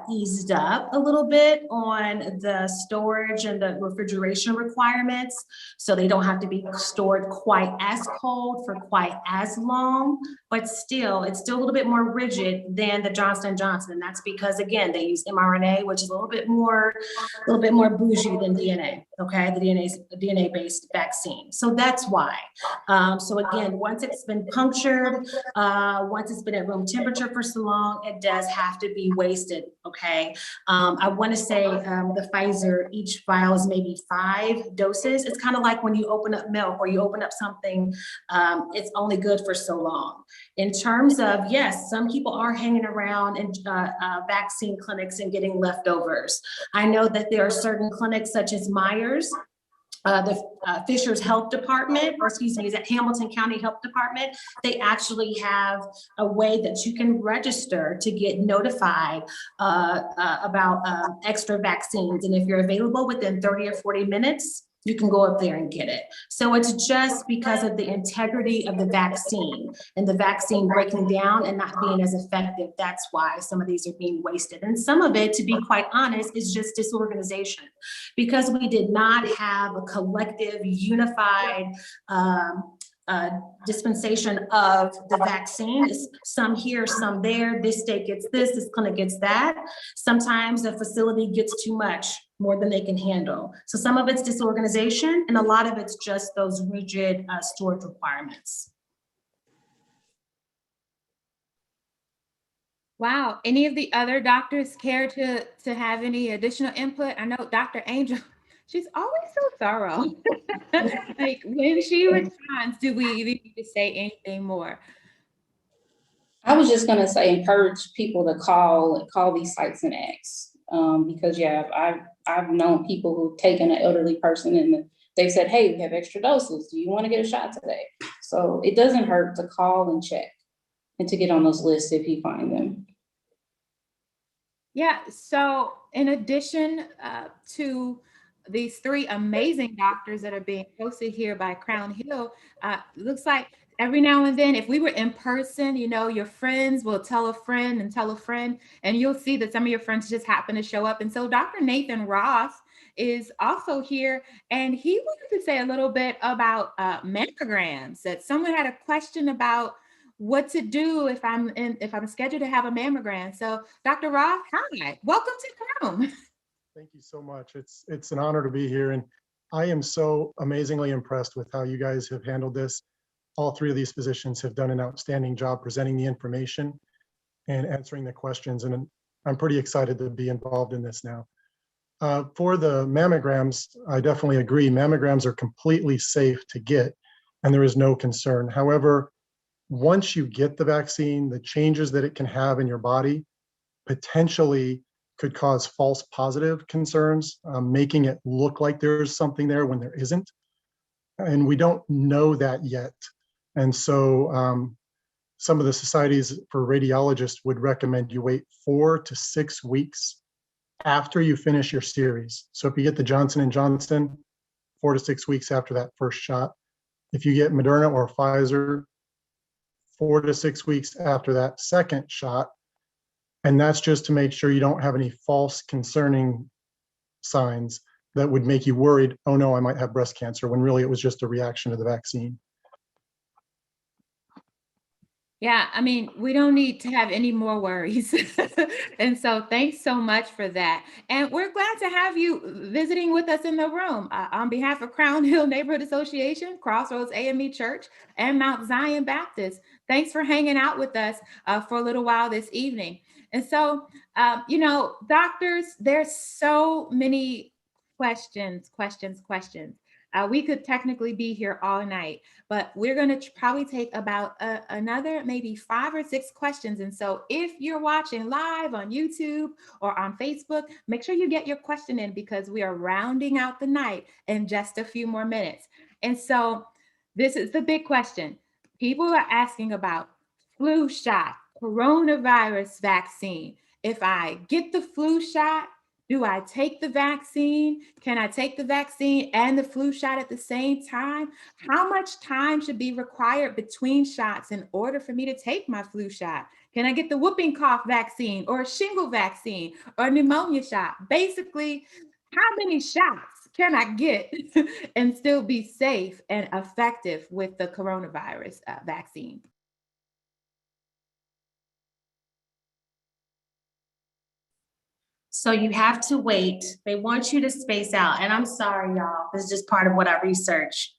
eased up a little bit on the storage and the refrigeration requirements. So they don't have to be stored quite as cold for quite as long, but still, it's still a little bit more rigid than the Johnson & Johnson. And that's because, again, they use mRNA, which is a little bit more bougie than DNA, okay? The DNA-based vaccine. So that's why. So again, once it's been punctured, once it's been at room temperature for so long, it does have to be wasted, okay? I want to say the Pfizer, each vial is maybe 5 doses. It's kind of like when you open up milk or you open up something, it's only good for so long. In terms of, yes, some people are hanging around in vaccine clinics and getting leftovers. I know that there are certain clinics such as Myers, the Fisher's Health Department, or excuse me, is at Hamilton County Health Department. They actually have a way that you can register to get notified about extra vaccines. And if you're available within 30 or 40 minutes, you can go up there and get it. So it's just because of the integrity of the vaccine and the vaccine breaking down and not being as effective. That's why some of these are being wasted. And some of it, to be quite honest, is just disorganization, because we did not have a collective, unified dispensation of the vaccine. Some here, some there. This state gets this clinic gets that. Sometimes the facility gets too much, more than they can handle. So some of it's disorganization, and a lot of it's just those rigid storage requirements. Wow. Any of the other doctors care to have any additional input? I know Dr. Angel, she's always so thorough. Like when she responds, do we even need to say anything more? I was just gonna say, encourage people to call these sites and ask, because I've known people who've taken an elderly person and they've said, hey, we have extra doses. Do you want to get a shot today? So it doesn't hurt to call and check and to get on those lists if you find them. Yeah, so in addition to these 3 amazing doctors that are being hosted here by Crown Hill, looks like every now and then, if we were in person, your friends will tell a friend and tell a friend, and you'll see that some of your friends just happen to show up. And so Dr. Nathan Roth is also here, and he wanted to say a little bit about mammograms, that someone had a question about what to do if I'm scheduled to have a mammogram. So Dr. Roth, hi, welcome to the room. Thank you so much. It's an honor to be here, and I am so amazingly impressed with how you guys have handled this. All 3 of these physicians have done an outstanding job presenting the information and answering the questions, and I'm pretty excited to be involved in this now. For the mammograms, I definitely agree. Mammograms are completely safe to get, and there is no concern. However, once you get the vaccine, the changes that it can have in your body potentially could cause false positive concerns, making it look like there's something there when there isn't. And we don't know that yet. And so some of the societies for radiologists would recommend you wait 4 to 6 weeks after you finish your series. So if you get the Johnson & Johnson, 4 to 6 weeks after that first shot. If you get Moderna or Pfizer, 4 to 6 weeks after that second shot. And that's just to make sure you don't have any false concerning signs that would make you worried, oh no, I might have breast cancer, when really it was just a reaction to the vaccine. Yeah, I mean, we don't need to have any more worries. And so thanks so much for that. And we're glad to have you visiting with us in the room. On behalf of Crown Hill Neighborhood Association, Crossroads AME Church, and Mount Zion Baptist, thanks for hanging out with us for a little while this evening. And so, you know, doctors, there's so many questions. We could technically be here all night, but we're going to probably take about another maybe 5 or 6 questions. And so if you're watching live on YouTube or on Facebook, make sure you get your question in, because we are rounding out the night in just a few more minutes. And so this is the big question. People are asking about flu shot, coronavirus vaccine. If I get the flu shot, do I take the vaccine? Can I take the vaccine and the flu shot at the same time? How much time should be required between shots in order for me to take my flu shot? Can I get the whooping cough vaccine or a shingle vaccine or a pneumonia shot? Basically, how many shots can I get and still be safe and effective with the coronavirus vaccine? So you have to wait. They want you to space out. And I'm sorry, y'all. This is just part of what I researched.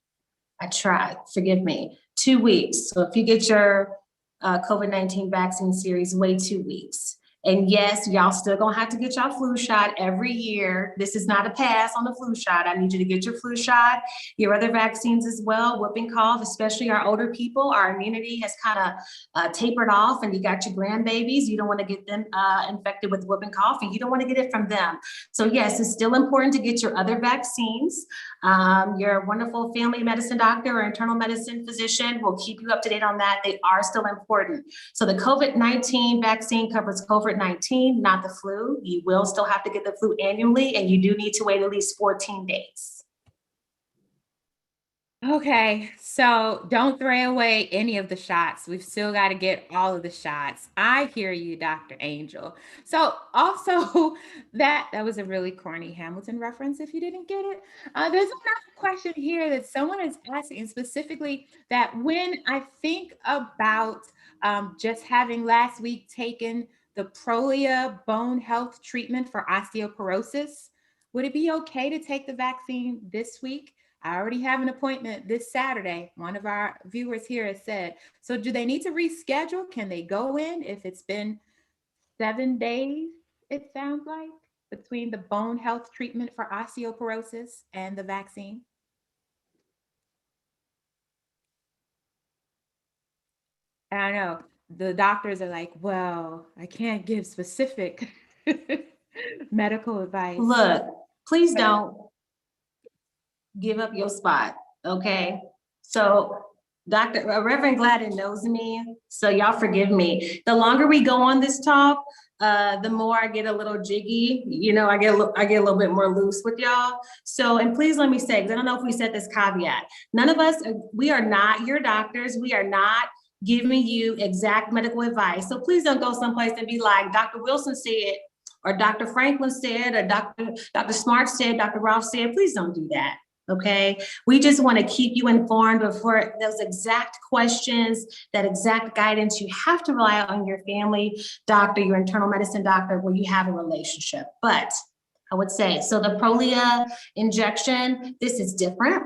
I tried, forgive me, 2 weeks. So if you get your COVID-19 vaccine series, wait 2 weeks. And yes, y'all still gonna have to get y'all flu shot every year. This is not a pass on the flu shot. I need you to get your flu shot, your other vaccines as well, whooping cough, especially our older people. Our immunity has kind of tapered off, and you got your grandbabies. You don't want to get them infected with whooping cough, and you don't want to get it from them. So yes, it's still important to get your other vaccines. Your wonderful family medicine doctor or internal medicine physician will keep you up to date on that. They are still important. So the COVID-19 vaccine covers COVID-19, not the flu. You will still have to get the flu annually, and you do need to wait at least 14 days. Okay, so don't throw away any of the shots. We've still got to get all of the shots. I hear you, Dr. Angel. So also that was a really corny Hamilton reference if you didn't get it. There's another question here that someone is asking specifically, that when I think about just having last week taken the Polio bone health treatment for osteoporosis, would it be okay to take the vaccine this week? I already have an appointment this Saturday. One of our viewers here has said, so do they need to reschedule? Can they go in if it's been 7 days, it sounds like, between the bone health treatment for osteoporosis and the vaccine? I know the doctors are like, well, I can't give specific medical advice. Look, please don't give up your spot, okay? So Reverend Gladden knows me, so y'all forgive me. The longer we go on this talk, the more I get a little jiggy. You know, I get a little bit more loose with y'all. So, and please let me say, because I don't know if we said this caveat, none of us, we are not your doctors. We are not giving you exact medical advice. So please don't go someplace and be like, Dr. Wilson said, or Dr. Franklin said, or Dr. Smart said, Dr. Ralph said. Please don't do that. Okay, we just want to keep you informed. But for those exact questions, that exact guidance, you have to rely on your family doctor, your internal medicine doctor, where you have a relationship. But I would say, so the Polio injection, this is different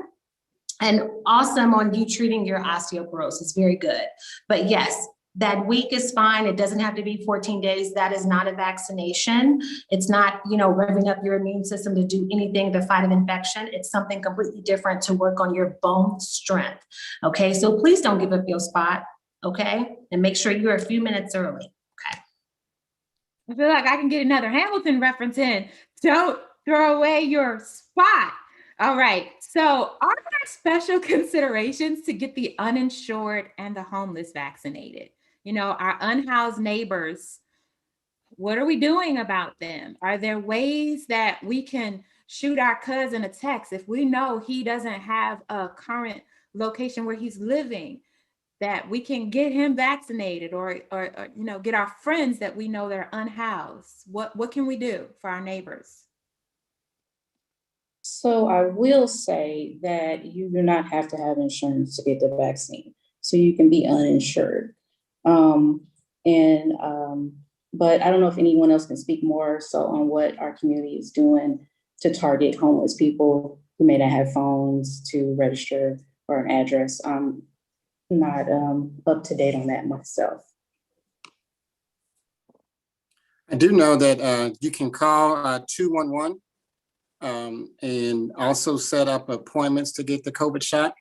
and awesome on you treating your osteoporosis, very good. But yes, that week is fine. It doesn't have to be 14 days. That is not a vaccination. It's not, you know, revving up your immune system to do anything to fight an infection. It's something completely different to work on your bone strength. Okay, so please don't give up your spot. Okay, and make sure you're a few minutes early. Okay. I feel like I can get another Hamilton reference in. Don't throw away your spot. All right. So, are there special considerations to get the uninsured and the homeless vaccinated? You know, our unhoused neighbors, what are we doing about them? Are there ways that we can shoot our cousin a text if we know he doesn't have a current location where he's living, that we can get him vaccinated, or you know, get our friends that we know they're unhoused? What can we do for our neighbors? So I will say that you do not have to have insurance to get the vaccine. So you can be uninsured. Um, and but I don't know if anyone else can speak more so on what our community is doing to target homeless people who may not have phones to register or an address. I'm not up to date on that myself. I do know that you can call 211 and also set up appointments to get the COVID shot.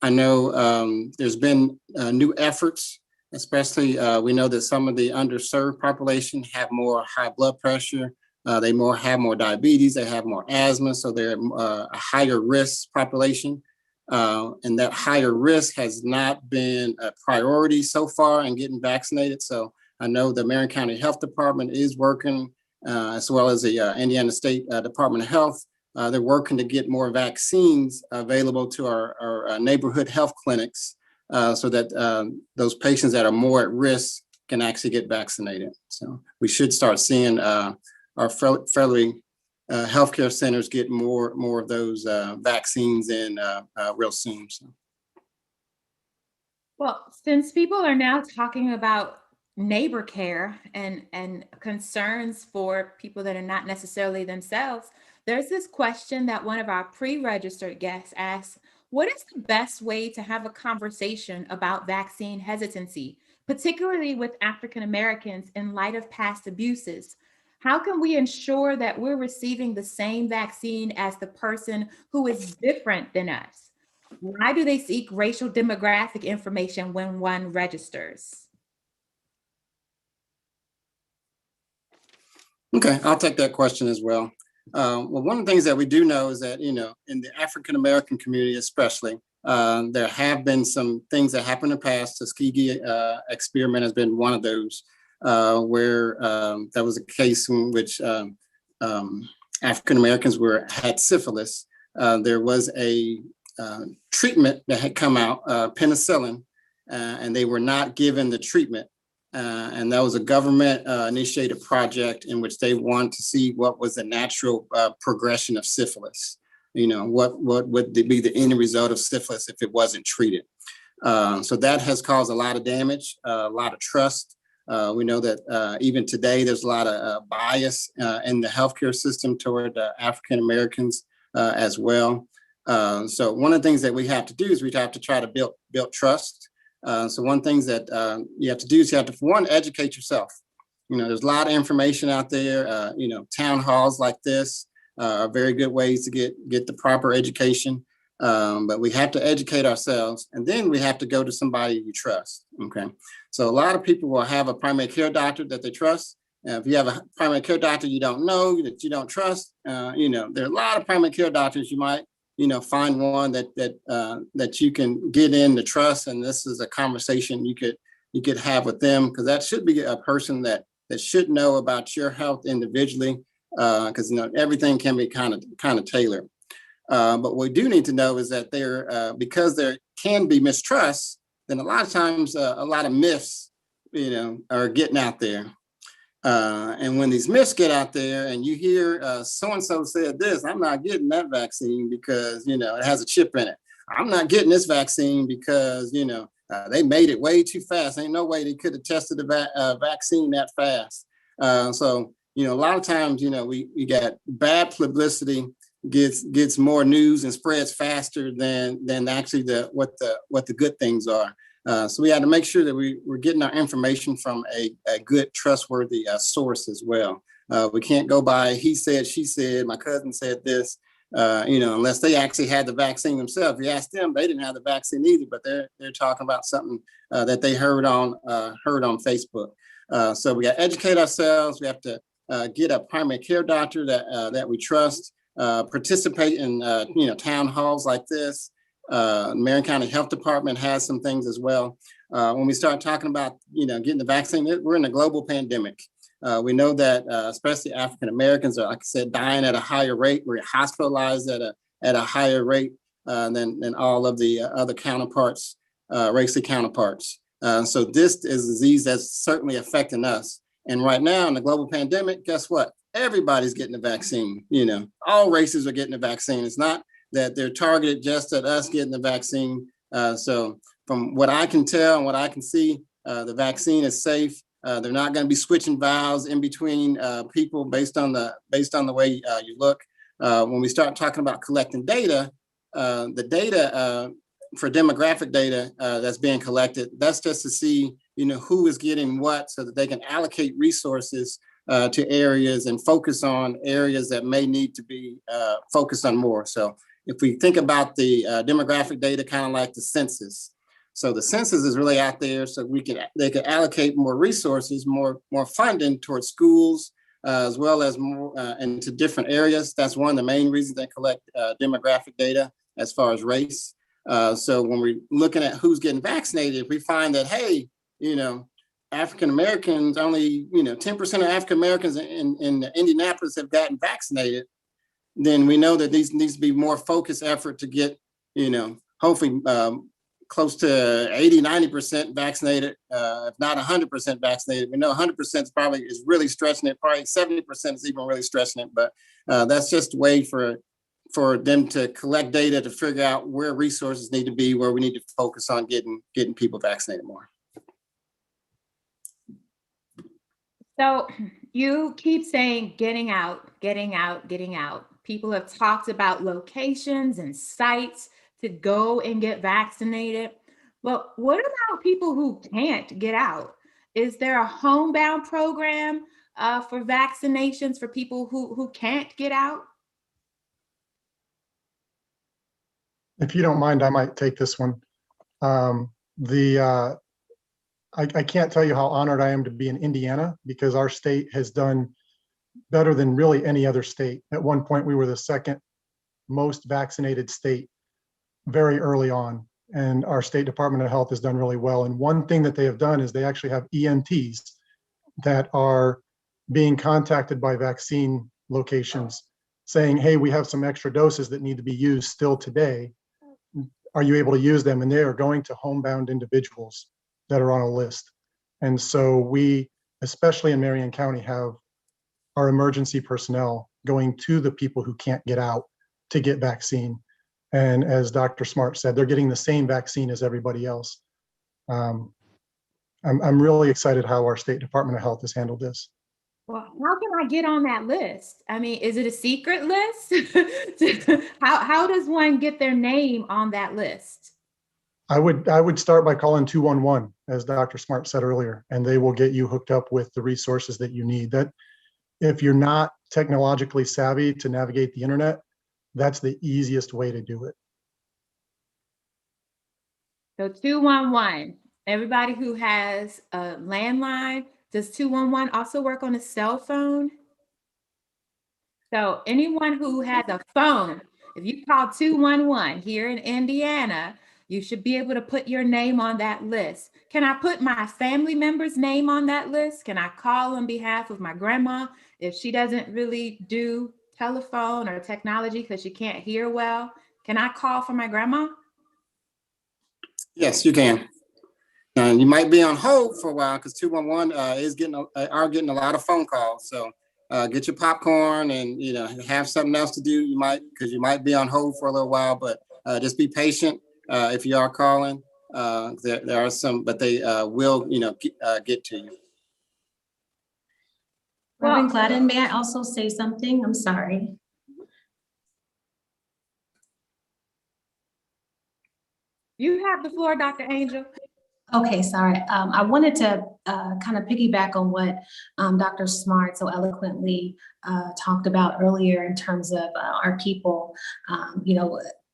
I know there's been new efforts, especially we know that some of the underserved population have more high blood pressure. They have more diabetes, they have more asthma, so they're a higher risk population. And that higher risk has not been a priority so far in getting vaccinated. So I know the Marion County Health Department is working, as well as the Indiana State Department of Health. They're working to get more vaccines available to our neighborhood health clinics so that those patients that are more at risk can actually get vaccinated. So we should start seeing our federally healthcare centers get more of those vaccines in real soon. So. Well, since people are now talking about neighbor care and concerns for people that are not necessarily themselves, there's this question that one of our pre-registered guests asked: what is the best way to have a conversation about vaccine hesitancy, particularly with African Americans in light of past abuses? How can we ensure that we're receiving the same vaccine as the person who is different than us? Why do they seek racial demographic information when one registers? Okay, I'll take that question as well. Well, one of the things that we do know is that, you know, in the African American community especially, there have been some things that happened in the past. The Tuskegee experiment has been one of those, where there was a case in which African Americans had syphilis. There was a treatment that had come out, penicillin, and they were not given the treatment. And that was a government initiated project in which they wanted to see what was the natural progression of syphilis. You know, what would be the end result of syphilis if it wasn't treated? So that has caused a lot of damage, a lot of trust. We know that even today, there's a lot of bias in the healthcare system toward African Americans as well. So one of the things that we have to do is we have to try to build trust. So one thing that you have to do is you have to, for one, educate yourself. You know, there's a lot of information out there. You know, town halls like this are very good ways to get the proper education. But we have to educate ourselves, and then we have to go to somebody you trust. Okay, so a lot of people will have a primary care doctor that they trust. If you have a primary care doctor you don't know, that you don't trust, you know, there are a lot of primary care doctors. You might, you know, find one that you can get in to trust, and this is a conversation you could have with them, because that should be a person that should know about your health individually, because you know everything can be kind of tailored. But what we do need to know is that because there can be mistrust, then a lot of times a lot of myths, you know, are getting out there. And when these myths get out there and you hear so-and-so said this, I'm not getting that vaccine because, you know, it has a chip in it. I'm not getting this vaccine because, you know, they made it way too fast. Ain't no way they could have tested the vaccine that fast. So, you know, a lot of times, you know, we got bad publicity gets more news and spreads faster than actually what the good things are. So we had to make sure that we're getting our information from a good, trustworthy source as well. We can't go by he said, she said, my cousin said this. unless they actually had the vaccine themselves. If you ask them, they didn't have the vaccine either, but they're talking about something that they heard on Facebook. So we got to educate ourselves. We have to get a primary care doctor that we trust. Participate in town halls like this. Marion County Health Department has some things as well. When we start talking about getting the vaccine, we're in a global pandemic. We know that especially African Americans are, like I said, dying at a higher rate. We're hospitalized at a higher rate than all of the other counterparts, racial counterparts. So this is a disease that's certainly affecting us. And right now in the global pandemic, guess what? Everybody's getting the vaccine. All races are getting the vaccine. It's not that they're targeted just at us getting the vaccine. So from what I can tell and what I can see, the vaccine is safe. They're not going to be switching vials in between people based on the way you look. When we start talking about collecting data, the data for demographic data that's being collected, that's just to see who is getting what, so that they can allocate resources to areas and focus on areas that may need to be focused on more. So if we think about the demographic data, kind of like the census. So the census is really out there, so they can allocate more resources, more funding towards schools, as well as more into different areas. That's one of the main reasons they collect demographic data as far as race. So when we're looking at who's getting vaccinated, if we find that, hey, African Americans, only 10% of African Americans in Indianapolis have gotten vaccinated, then we know that these needs to be more focused effort to get, hopefully close to 80-90% vaccinated, if not 100% vaccinated. We know 100% is really stretching it. Probably 70% is even really stretching it. But that's just a way for them to collect data to figure out where resources need to be, where we need to focus on getting people vaccinated more. So you keep saying getting out, getting out, getting out. People have talked about locations and sites to go and get vaccinated. But what about people who can't get out? Is there a homebound program for vaccinations for people who can't get out? If you don't mind, I might take this one. I can't tell you how honored I am to be in Indiana, because our state has done better than really any other state. At one point, we were the second most vaccinated state very early on, and our state Department of Health has done really well. And one thing that they have done is they actually have EMTs that are being contacted by vaccine locations saying, hey, we have some extra doses that need to be used still today. Are you able to use them? And they are going to homebound individuals that are on a list. And so we, especially in Marion County, have our emergency personnel going to the people who can't get out to get vaccine. And as Dr. Smart said, they're getting the same vaccine as everybody else. I'm really excited how our State Department of Health has handled this. Well, how can I get on that list? I mean, is it a secret list? How does one get their name on that list? I would start by calling 211, as Dr. Smart said earlier, and they will get you hooked up with the resources that you need. That if you're not technologically savvy to navigate the internet, that's the easiest way to do it. So 211, everybody who has a landline, does 211 also work on a cell phone? So anyone who has a phone, if you call 211 here in Indiana, you should be able to put your name on that list. Can I put my family member's name on that list? Can I call on behalf of my grandma if she doesn't really do telephone or technology because she can't hear well? Can I call for my grandma? Yes, you can. And you might be on hold for a while because 211 are getting a lot of phone calls. So get your popcorn and have something else to do. You might be on hold for a little while, but just be patient if you are calling. There are some, but they will get to you. Reverend Gladden, may I also say something? I'm sorry. You have the floor, Dr. Angel. Okay, sorry. I wanted to kind of piggyback on what Dr. Smart so eloquently talked about earlier in terms of our people,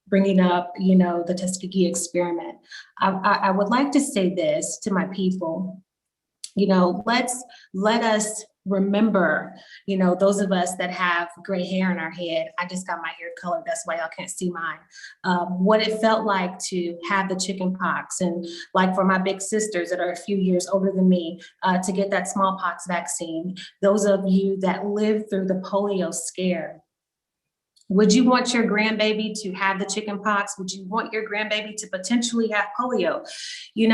bringing up, the Tuskegee experiment. I would like to say this to my people. Let us remember, those of us that have gray hair in our head. I just got my hair colored, that's why y'all can't see mine. What it felt like to have the chicken pox, and like for my big sisters that are a few years older than me, to get that smallpox vaccine. Those of you that lived through the polio scare. Would you want your grandbaby to have the chicken pox? Would you want your grandbaby to potentially have polio?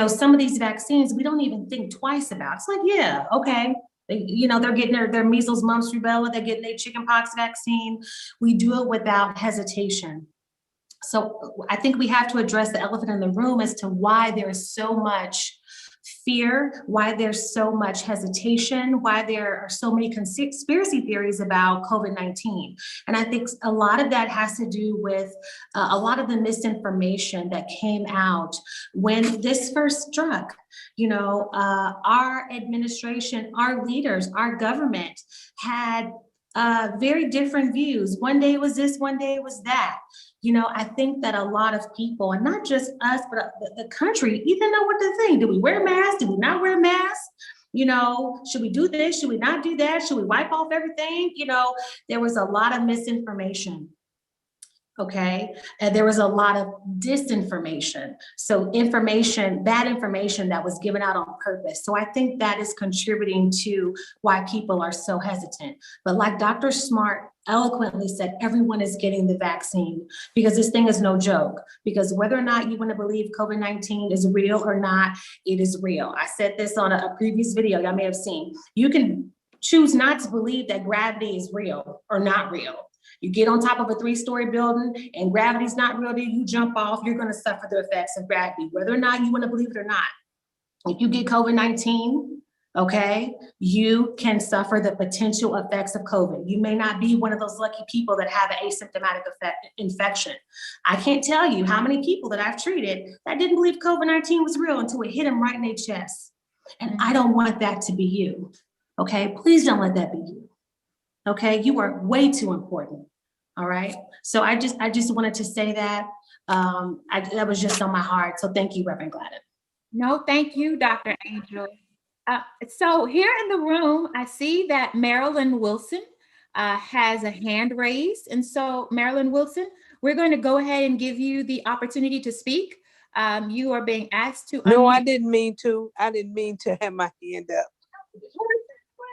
Some of these vaccines, we don't even think twice about. It's like, yeah, okay. They're getting their measles, mumps, rubella, they're getting their chicken pox vaccine. We do it without hesitation. So I think we have to address the elephant in the room as to why there is so much fear, why there's so much hesitation, why there are so many conspiracy theories about COVID-19. And I think a lot of that has to do with a lot of the misinformation that came out when this first struck. Our administration, our leaders, our government had very different views. One day it was this, one day it was that. I think that a lot of people, and not just us, but the country, even know what to think. Do we wear masks? Do we not wear masks? Should we do this? Should we not do that? Should we wipe off everything? There was a lot of misinformation. Okay. And there was a lot of disinformation. So bad information that was given out on purpose. So I think that is contributing to why people are so hesitant. But like Dr. Smart eloquently said, everyone is getting the vaccine because this thing is no joke. Because whether or not you want to believe COVID-19 is real or not, it is real. I said this on a previous video y'all may have seen. You can choose not to believe that gravity is real or not real. You get on top of a 3-story building and gravity's not real, you jump off, you're going to suffer the effects of gravity, whether or not you want to believe it or not. If you get COVID-19, okay, you can suffer the potential effects of COVID. You may not be one of those lucky people that have an asymptomatic infection. I can't tell you how many people that I've treated that didn't believe COVID-19 was real until it hit them right in their chest. And I don't want that to be you, okay? Please don't let that be you. Okay, you are way too important. All right. So I just wanted to say that that was just on my heart. So thank you, Reverend Gladden. No, thank you, Dr. Angel. So here in the room, I see that Marilyn Wilson has a hand raised. And so Marilyn Wilson, we're going to go ahead and give you the opportunity to speak. You are being asked to. No, I didn't mean to. I didn't mean to have my hand up. We're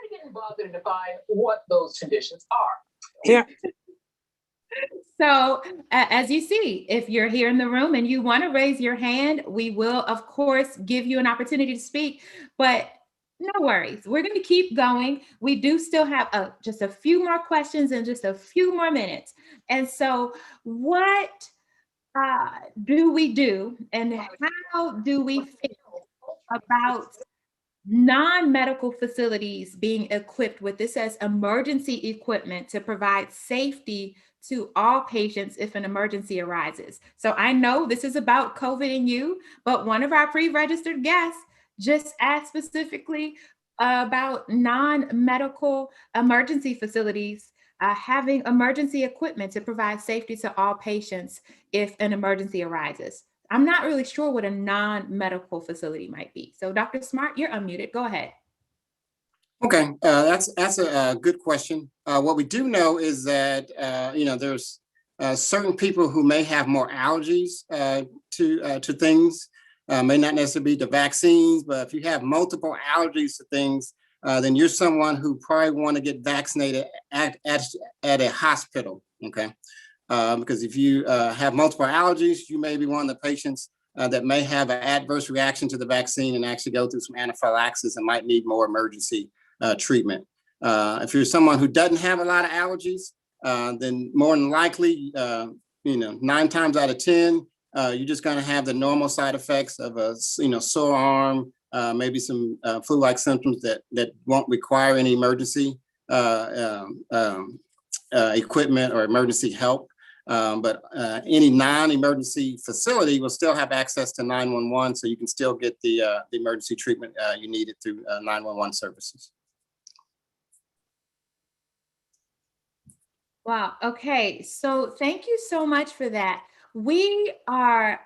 getting involved and define what those conditions are. Yeah. So as you see, if you're here in the room and you want to raise your hand, we will, of course, give you an opportunity to speak, but no worries. We're going to keep going. We do still have just a few more questions and just a few more minutes. And so what do we do and how do we feel about non-medical facilities being equipped with this as emergency equipment to provide safety to all patients if an emergency arises? So I know this is about COVID and you, but one of our pre-registered guests just asked specifically about non-medical emergency facilities having emergency equipment to provide safety to all patients if an emergency arises. I'm not really sure what a non-medical facility might be. So Dr. Smart, you're unmuted. Go ahead. Okay, that's a good question. What we do know is that there's certain people who may have more allergies to things. May not necessarily be the vaccines, but if you have multiple allergies to things, then you're someone who probably want to get vaccinated at a hospital. Okay. Because if you have multiple allergies, you may be one of the patients that may have an adverse reaction to the vaccine and actually go through some anaphylaxis and might need more emergency treatment. If you're someone who doesn't have a lot of allergies, then more than likely, 9 times out of 10, you're just going to have the normal side effects of a sore arm, maybe some flu-like symptoms that won't require any emergency equipment or emergency help. But any non-emergency facility will still have access to 911, so you can still get the emergency treatment you needed through 911 services. Wow. Okay. So thank you so much for that. We are,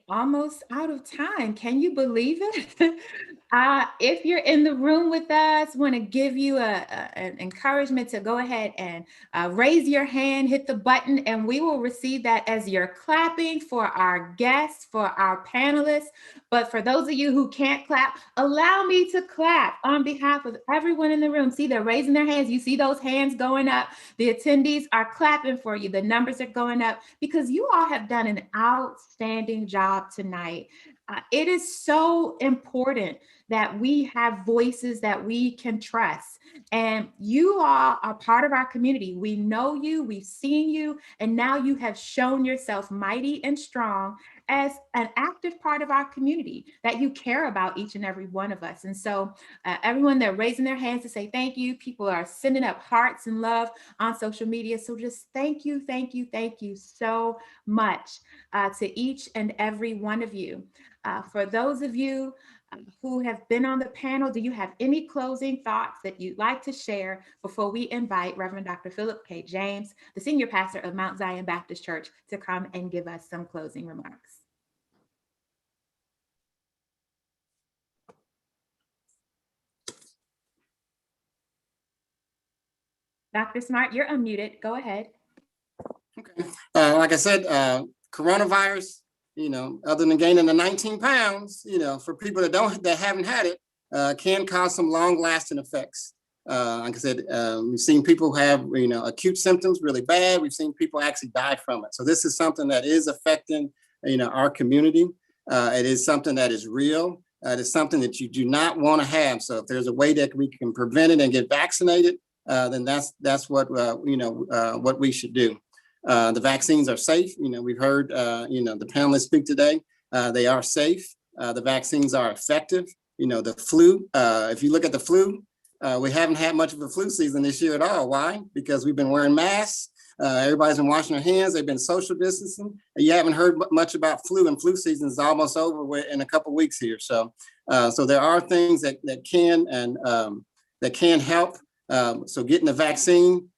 almost out of time. Can you believe it? If you're in the room with us, want to give you an encouragement to go ahead and raise your hand, hit the button, and we will receive that as you're clapping for our guests, for our panelists. But for those of you who can't clap, allow me to clap on behalf of everyone in the room. See, they're raising their hands. You see those hands going up. The attendees are clapping for you. The numbers are going up because you all have done an outstanding job tonight. It is so important that we have voices that we can trust. And you all are part of our community. We know you, we've seen you, and now you have shown yourself mighty and strong as an active part of our community, that you care about each and every one of us. And so everyone, they're raising their hands to say thank you. People are sending up hearts and love on social media. So just thank you so much to each and every one of you. For those of you who have been on the panel, do you have any closing thoughts that you'd like to share before we invite Reverend Dr. Philip K. James, the senior pastor of Mount Zion Baptist Church, to come and give us some closing remarks? Dr. Smart, you're unmuted. Go ahead. Okay. Like I said, coronavirus, other than gaining the 19 pounds, for people that haven't had it, can cause some long lasting effects. Like I said, we've seen people have, acute symptoms really bad. We've seen people actually die from it. So this is something that is affecting, our community. It is something that is real. It is something that you do not want to have. So if there's a way that we can prevent it and get vaccinated, then that's what, what we should do. The vaccines are safe. We've heard, the panelists speak today. They are safe. The vaccines are effective. The flu, if you look at the flu, we haven't had much of a flu season this year at all. Why? Because we've been wearing masks. Everybody's been washing their hands. They've been social distancing. You haven't heard much about flu, and flu season is almost over in a couple of weeks here. So there are things that can help. So getting the vaccine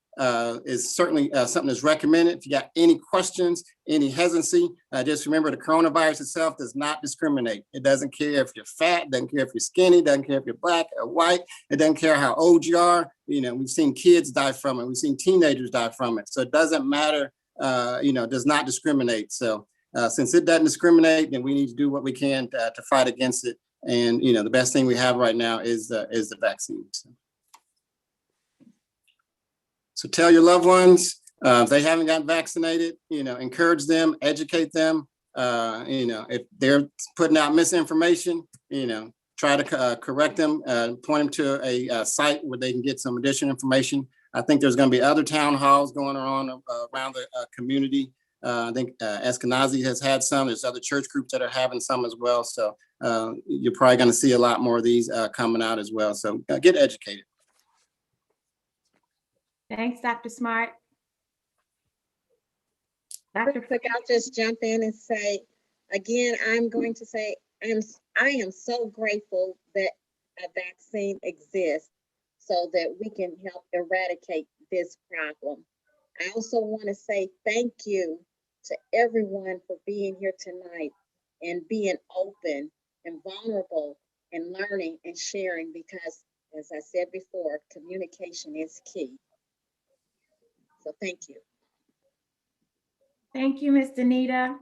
is certainly something that's recommended. If you got any questions, any hesitancy, just remember the coronavirus itself does not discriminate. It doesn't care if you're fat, doesn't care if you're skinny, doesn't care if you're black or white. It doesn't care how old you are. We've seen kids die from it. We've seen teenagers die from it. So it doesn't matter, does not discriminate. So since it doesn't discriminate, then we need to do what we can to fight against it. And, the best thing we have right now is the vaccine. So tell your loved ones, if they haven't gotten vaccinated, encourage them, educate them. If they're putting out misinformation, try to correct them, point them to a site where they can get some additional information. I think there's going to be other town halls going on around the community. I think Eskenazi has had some. There's other church groups that are having some as well. So you're probably going to see a lot more of these coming out as well. So get educated. Thanks, Dr. Smart. Real quick, I'll just jump in and say, again, I'm going to say, I am so grateful that a vaccine exists so that we can help eradicate this problem. I also want to say thank you to everyone for being here tonight and being open and vulnerable and learning and sharing, because as I said before, communication is key. So thank you. Thank you, Ms. Danita.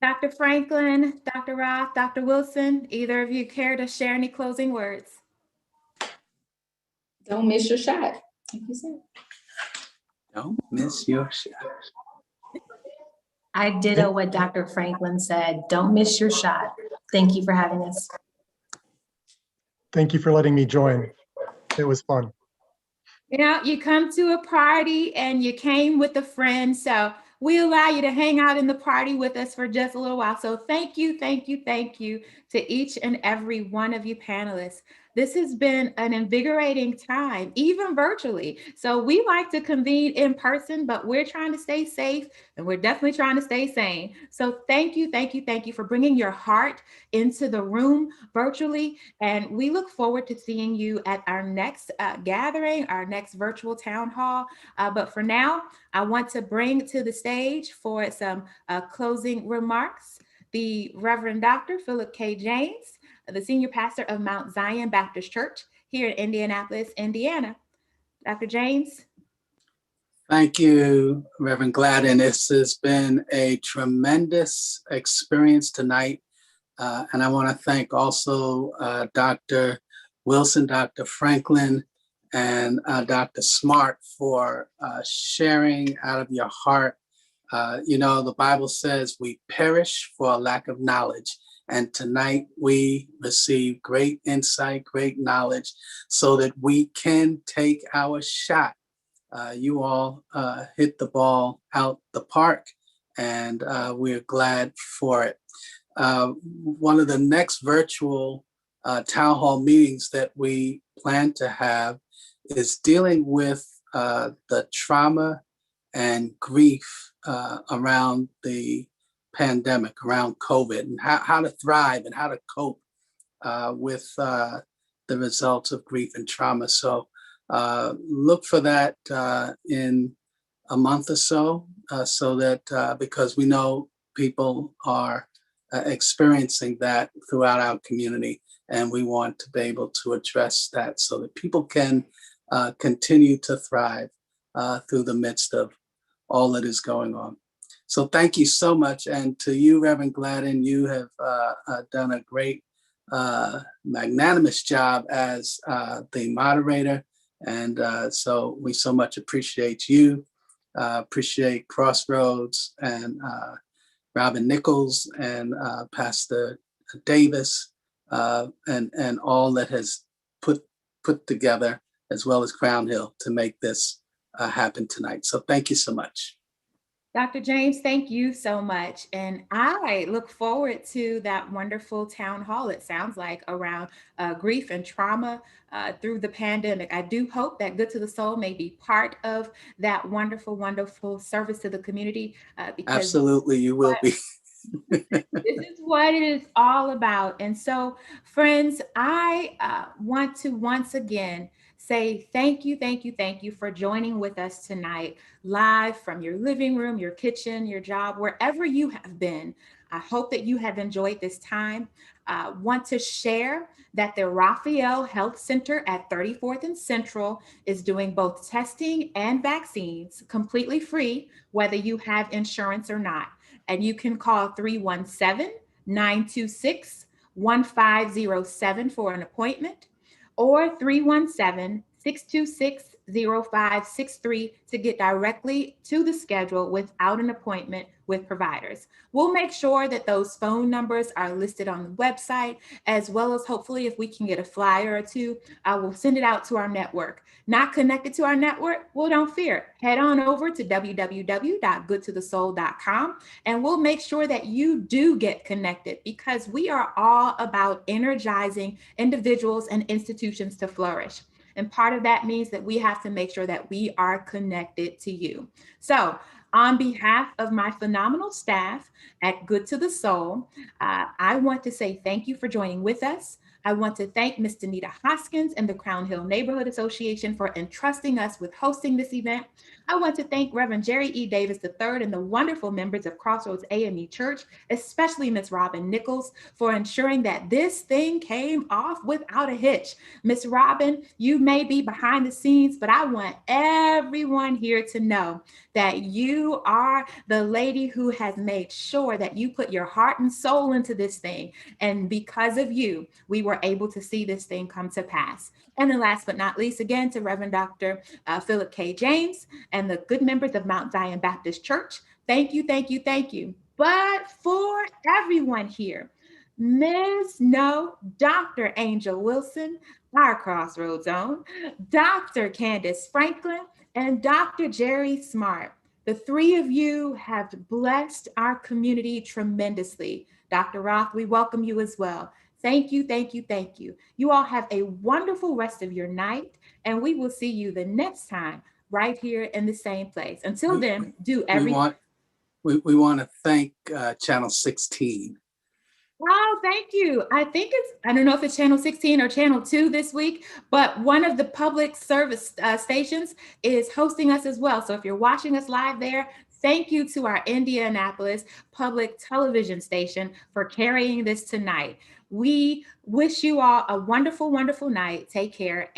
Dr. Franklin, Dr. Roth, Dr. Wilson, either of you care to share any closing words? Don't miss your shot, like you said. Don't miss your shot. I ditto what Dr. Franklin said. Don't miss your shot. Thank you for having us. Thank you for letting me join. It was fun. You come to a party and you came with a friend, so we allow you to hang out in the party with us for just a little while. So thank you to each and every one of you panelists. This has been an invigorating time, even virtually. So we like to convene in person, but we're trying to stay safe and we're definitely trying to stay sane. So thank you, thank you, thank you for bringing your heart into the room virtually. And we look forward to seeing you at our next gathering, our next virtual town hall. But for now, I want to bring to the stage for some closing remarks the Reverend Dr. Philip K. James, the senior pastor of Mount Zion Baptist Church here in Indianapolis, Indiana. Dr. James. Thank you, Reverend Gladden. This has been a tremendous experience tonight. And I want to thank also Dr. Wilson, Dr. Franklin, and Dr. Smart for sharing out of your heart. The Bible says we perish for a lack of knowledge. And tonight we receive great insight, great knowledge, so that we can take our shot. You all hit the ball out the park, and we're glad for it. One of the next virtual town hall meetings that we plan to have is dealing with the trauma and grief around the pandemic, around COVID, and how to thrive and how to cope with the results of grief and trauma. So look for that in a month or so that because we know people are experiencing that throughout our community, and we want to be able to address that so that people can continue to thrive through the midst of all that is going on. So thank you so much. And to you, Reverend Gladden, you have done a great, magnanimous job as the moderator. And so we so much appreciate you, appreciate Crossroads and Robin Nichols and Pastor Davis and all that has put together, as well as Crown Hill, to make this happen tonight. So thank you so much. Dr. James, thank you so much. And I look forward to that wonderful town hall, it sounds like, around grief and trauma through the pandemic. I do hope that Good to the Soul may be part of that wonderful, wonderful service to the community. Because absolutely, you will be. This is what it is all about. And so, friends, I want to once again say thank you, thank you, thank you for joining with us tonight, live from your living room, your kitchen, your job, wherever you have been. I hope that you have enjoyed this time. Want to share that the Raphael Health Center at 34th and Central is doing both testing and vaccines completely free, whether you have insurance or not. And you can call 317-926-1507 for an appointment, or 317-626-0563 to get directly to the schedule without an appointment with providers. We'll make sure that those phone numbers are listed on the website, as well as hopefully if we can get a flyer or two, we'll send it out to our network. Not connected to our network? Well, don't fear. Head on over to www.goodtothesoul.com and we'll make sure that you do get connected, because we are all about energizing individuals and institutions to flourish. And part of that means that we have to make sure that we are connected to you. So on behalf of my phenomenal staff at Good to the Soul, I want to say thank you for joining with us. I want to thank Ms. Danita Hoskins and the Crown Hill Neighborhood Association for entrusting us with hosting this event. I want to thank Reverend Jerry E. Davis III and the wonderful members of Crossroads AME Church, especially Ms. Robin Nichols, for ensuring that this thing came off without a hitch. Ms. Robin, you may be behind the scenes, but I want everyone here to know that you are the lady who has made sure that you put your heart and soul into this thing. And because of you, we were able to see this thing come to pass. And then last but not least, again, to Reverend Dr. Philip K. James and the good members of Mount Zion Baptist Church, thank you, thank you, thank you. But for everyone here, Ms. No, Dr. Angel Wilson, our Crossroads own, Dr. Candice Franklin, and Dr. Jerry Smart. The three of you have blessed our community tremendously. Dr. Roth, we welcome you as well. Thank you, thank you, thank you. You all have a wonderful rest of your night, and we will see you the next time right here in the same place. Until then, do We everything. want, we want to thank Channel 16. Oh, thank you. I think I don't know if it's channel 16 or channel 2 this week, but one of the public service stations is hosting us as well. So if you're watching us live there, thank you to our Indianapolis public television station for carrying this tonight. We wish you all a wonderful, wonderful night. Take care.